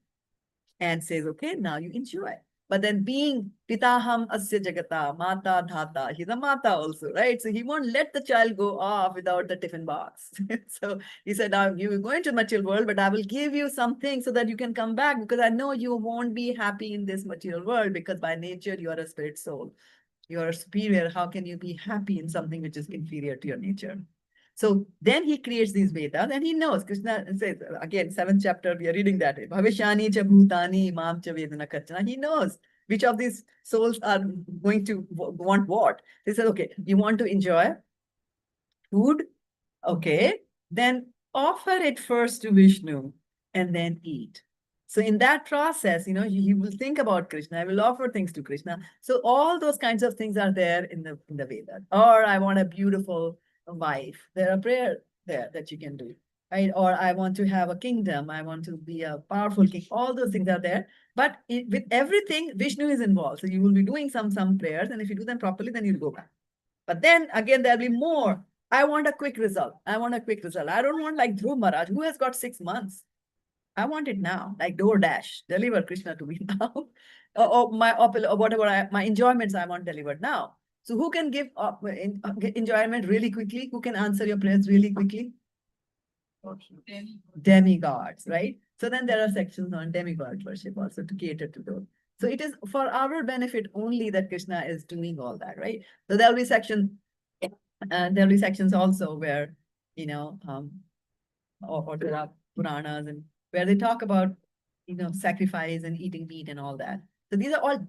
and says, okay, now you enjoy. But then being Pitaham Asya Jagata, Mata Dhata, he's a Mata also, right? So he won't let the child go off without the tiffin box. So he said, now you will go into material world, but I will give you something so that you can come back, because I know you won't be happy in this material world, because by nature you are a spirit soul. You are superior. How can you be happy in something which is inferior to your nature? So then he creates these Vedas, and he knows. Krishna says, again, 7th chapter, we are reading that. Bhavishani cha bhutani mam cha vedana kachana. He knows which of these souls are going to want what. He says, okay, you want to enjoy food? Okay, then offer it first to Vishnu and then eat. So in that process, you will think about Krishna. I will offer things to Krishna. So all those kinds of things are there in the Vedas. Or I want a beautiful wife. There are prayer there that you can do. right? Or I want to have a kingdom. I want to be a powerful king. All those things are there. But with everything, Vishnu is involved. So you will be doing some prayers, and if you do them properly, then you'll go back. But then again, there'll be more. I want a quick result. I want a quick result. I don't want like Dhruv Maharaj, who has got 6 months. I want it now, like DoorDash, deliver Krishna to me now. or whatever, my enjoyments I want delivered now. So who can give enjoyment really quickly? Who can answer your prayers really quickly? Demigods, right? So then there are sections on demigod worship also to cater to those. So it is for our benefit only that Krishna is doing all that, right? So there'll be sections also where, or there are Puranas and where they talk about, sacrifice and eating meat and all that. So these are all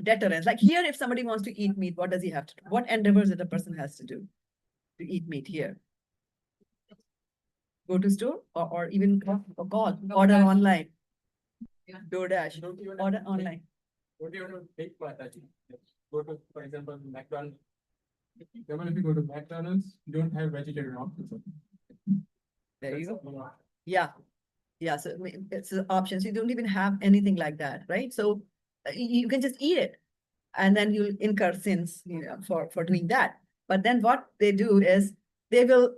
deterrents. Like here, if somebody wants to eat meat, what does he have to do? What endeavors that a person has to do to eat meat here? Go to store or even call, order online. DoorDash, order online. What do you want to take Mataji? Go to, for example, McDonald's. Even if you go to McDonald's, you don't have vegetarian options. There you go. Yeah. Yeah. So it's an option. So you don't even have anything like that, right? So you can just eat it. And then you'll incur sins, for doing that. But then what they do is they will,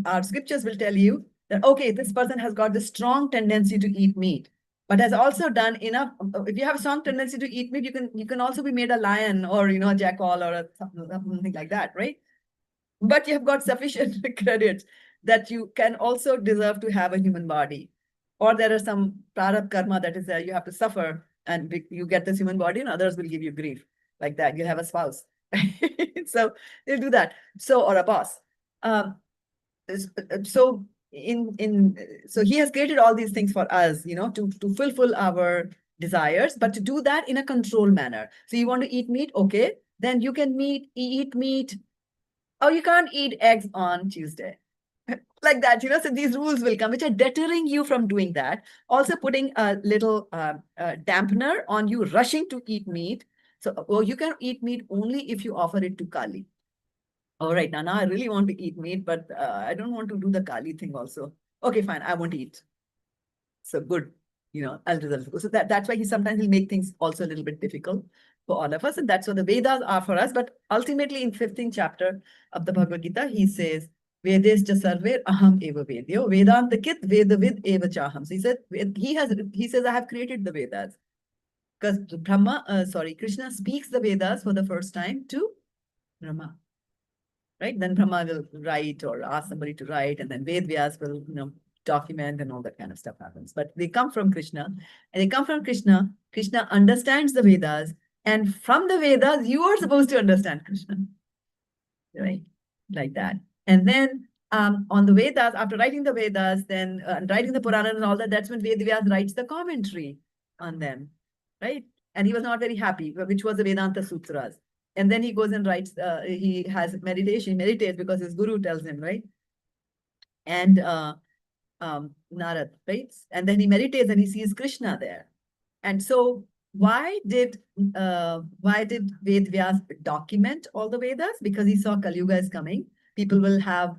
our scriptures will tell you that, okay, this person has got this strong tendency to eat meat, but has also done enough. If you have a strong tendency to eat meat, you can also be made a lion or, a jackal or something like that, right? But you have got sufficient credits that you can also deserve to have a human body. Or there are some prarabdha karma that is there, you have to suffer and you get this human body and others will give you grief. Like that, you have a spouse. So they'll do that. So, or a boss. So he has created all these things for us, to fulfill our desires, but to do that in a controlled manner. So you want to eat meat, okay, then you can eat meat. Oh, you can't eat eggs on Tuesday. Like that, so these rules will come, which are deterring you from doing that. Also putting a little dampener on you rushing to eat meat. So, you can eat meat only if you offer it to Kali. All right, now I really want to eat meat, but I don't want to do the Kali thing also. Okay, fine, I won't eat. So good, I'll do that. So that's why sometimes he'll make things also a little bit difficult for all of us. And that's what the Vedas are for us. But ultimately in 15th chapter of the Bhagavad-gita, he says, Vedescha sarver aham eva vedyo, Vedantakit vedavid eva chaham. So he said, he says, I have created the Vedas. Because Krishna speaks the Vedas for the first time to Brahma. Right? Then Brahma will write or ask somebody to write, and then Ved Vyas will, document, and all that kind of stuff happens. But they come from Krishna, and they come from Krishna. Krishna understands the Vedas, and from the Vedas, you are supposed to understand Krishna. Right? Like that. And then on the Vedas, after writing the Vedas, then writing the Puranas and all that, that's when Ved Vyas writes the commentary on them. Right? And he was not very happy, which was the Vedanta Sutras. And then he goes and writes, he has meditation, he meditates because his guru tells him, right? And Narad, right? And then he meditates and he sees Krishna there. And so why did Ved Vyas document all the Vedas? Because he saw Kali Yuga is coming. People will have,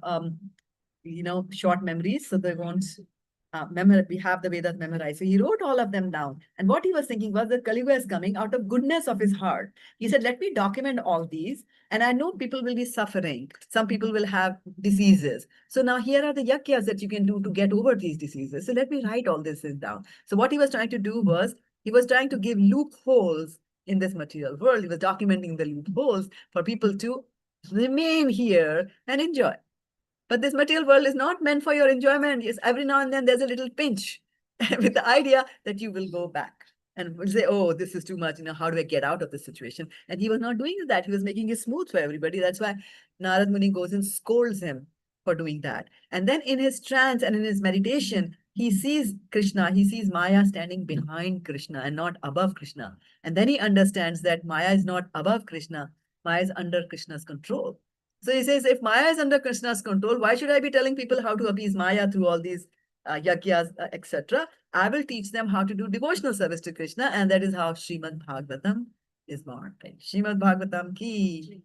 short memories, so they won't we have the Vedas memorized. So he wrote all of them down. And what he was thinking was that Kali Yuga is coming out of goodness of his heart. He said, let me document all these. And I know people will be suffering. Some people will have diseases. So now here are the yakyas that you can do to get over these diseases. So let me write all this down. So what he was trying to do was, he was trying to give loopholes in this material world. He was documenting the loopholes for people to remain here and enjoy. But this material world is not meant for your enjoyment. Yes, every now and then there's a little pinch with the idea that you will go back and will say, oh, this is too much. How do I get out of this situation? And he was not doing that. He was making it smooth for everybody. That's why Narad Muni goes and scolds him for doing that. And then in his trance and in his meditation, he sees Krishna, he sees Maya standing behind Krishna and not above Krishna. And then he understands that Maya is not above Krishna. Maya is under Krishna's control. So he says, if Maya is under Krishna's control, why should I be telling people how to appease Maya through all these yagyas, etc.? I will teach them how to do devotional service to Krishna, and that is how Srimad Bhagavatam is born. Right? Srimad Bhagavatam ki.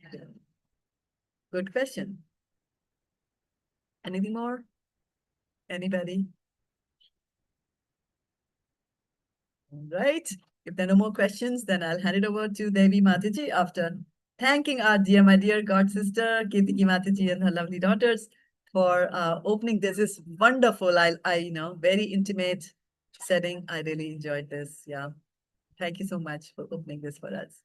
Good question. Anything more? Anybody? All right. If there are no more questions, then I'll hand it over to Devi Mataji after thanking our my dear god sister, Ketiki Mataji and her lovely daughters for opening this is wonderful. Very intimate setting. I really enjoyed this. Yeah. Thank you so much for opening this for us.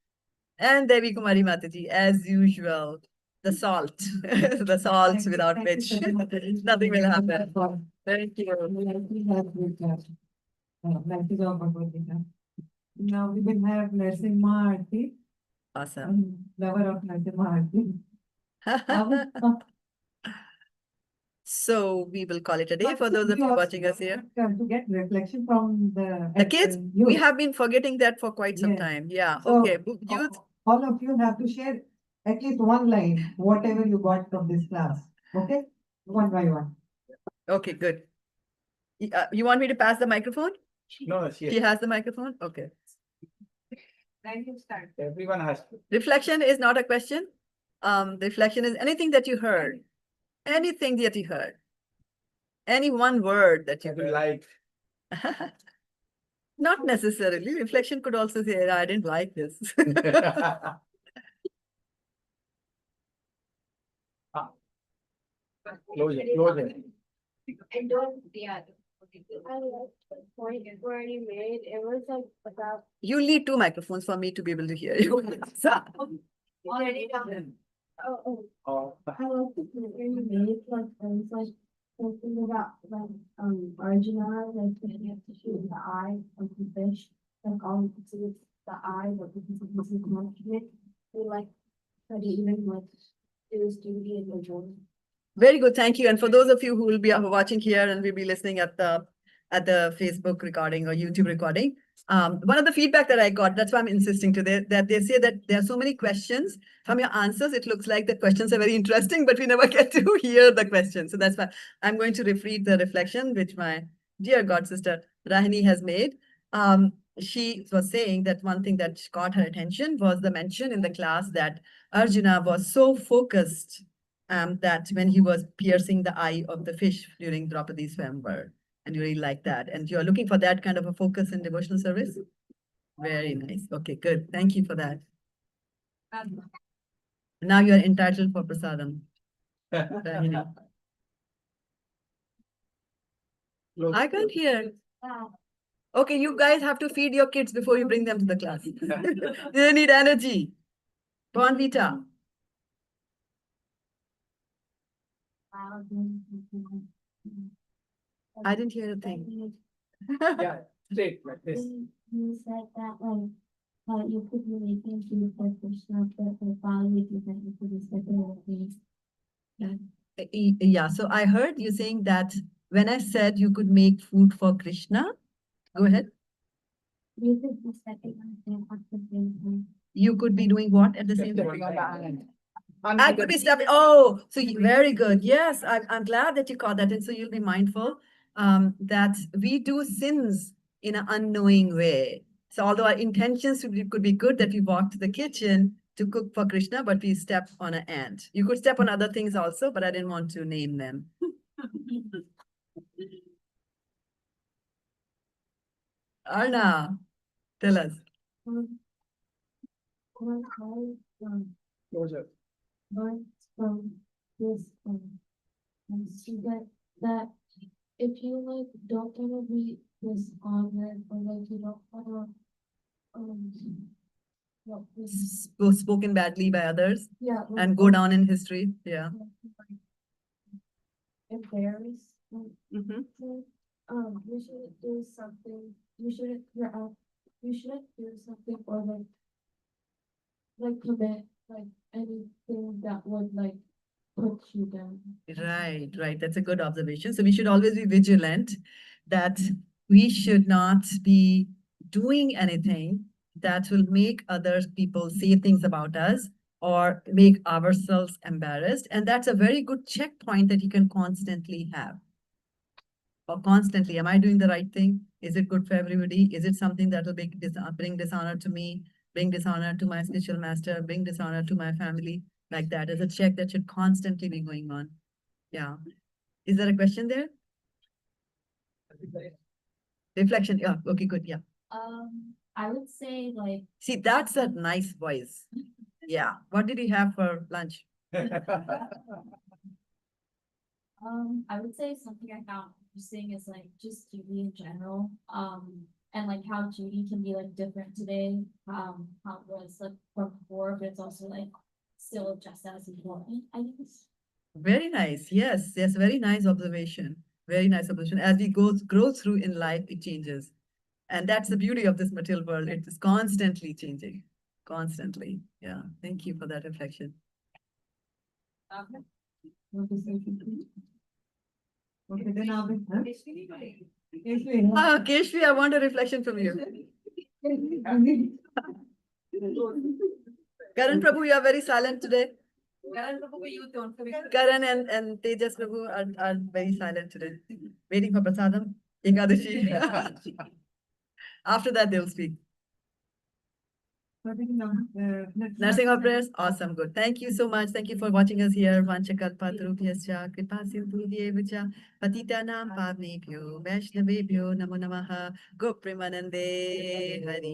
And Devi Kumari Mataji, as usual, the salt, the salt without which nothing will happen. Thank you. Now we will have Nursing Maharti, Awesome. lover of Nursing Maharti. So we will call it a day for those of you watching us here. To get reflection from The kids, we have been forgetting that for quite some Yes. time. Yeah. So, Okay. Youth. all of you have to share at least one line, whatever you got from this class. Okay? One by one. Okay, good. You want me to pass the microphone? No, She has the microphone? Okay. Then you start. everyone has to. Reflection is not a question. Reflection is anything that you heard. Anything that you heard. Any one word that you heard. Like. Not necessarily. Reflection could also say, I didn't like this. Closure. And don't, yeah. I like the point where you made, it was like about. You need two microphones for me to be able to hear you. Already done. Oh, Oh. I like the point where you made, like, I was like, thinking about, like, Arjuna, like, when you have to shoot in the eye of the fish, like, all you can see is the eye, but because of this connection, they like, try to even, like, do his duty and enjoy. Very good, thank you. And for those of you who will be watching here and will be listening at the Facebook recording or YouTube recording, one of the feedback that I got, that's why I'm insisting today, that they say that there are so many questions. From your answers, it looks like the questions are very interesting, but we never get to hear the questions. So that's why I'm going to read the reflection which my dear god sister Rahini has made. She was saying that one thing that caught her attention was the mention in the class that Arjuna was so focused that when he was piercing the eye of the fish during Draupadi's Swayamvar, and you really like that. And you're looking for that kind of a focus in devotional service? Very nice. Okay, good. Thank you for that. Now you are entitled for prasadam. Rahini. I can't hear. Okay, you guys have to feed your kids before you bring them to the class. They need energy. Bonvita. I didn't hear a thing. Yeah, straight like this. You said that you could really thank you for Krishna, but finally you thank you for this things. Yeah, so I heard you saying that when I said you could make food for Krishna, go ahead. You could be stepping on the same time. You could be doing what at the same Stepping time? on the island. I could be stepping. Oh, so very good. Yes, I'm glad that you caught that. And so you'll be mindful that we do sins in an unknowing way. So although our intentions could be good, that we walk to the kitchen to cook for Krishna, but we step on an ant. You could step on other things also, but I didn't want to name them. Arna, tell us. Closure. Learn from this and see that if you like don't want to be dishonored or like you don't want to Spoken badly by others yeah and go down in history. Yeah. embarrassed Mm-hmm. you shouldn't do something you shouldn't do something or like commit like anything that would like put you down. Right, right. That's a good observation. So we should always be vigilant that we should not be doing anything that will make other people say things about us or make ourselves embarrassed. And that's a very good checkpoint that you can constantly have. Or constantly, am I doing the right thing? Is it good for everybody? Is it something that will bring dishonor to me, bring dishonor to my spiritual master, bring dishonor to my family? Like that is a check that should constantly be going on. Yeah. Is there a question there? Reflection. Yeah. Okay, good. Yeah. I would say like See, that's a nice voice. Yeah. What did you have for lunch? I would say something I found interesting is like just duty in general. And like how duty can be like different today. How it was like from before, but it's also like still just as important, I guess. Very nice. Yes. Yes. Very nice observation. Very nice observation. As we grow through in life, it changes. And that's the beauty of this material world. It is constantly changing. Constantly. Yeah. Thank you for that reflection. Okay, then I'll be. Ah, Keshvi, I want a reflection from you. Karan Prabhu, you are very silent today. Karan and Tejas Prabhu are very silent today. Waiting for Prasadam, Ekadashi. After that, they'll speak. Nursing our prayers, awesome, good. Thank you so much. Thank you for watching us here. Vanchakalpatarubhyascha kripasindhudhyevcha patitanam pavnebhyo vaishnavebhyo namo namaha gopremanande hari.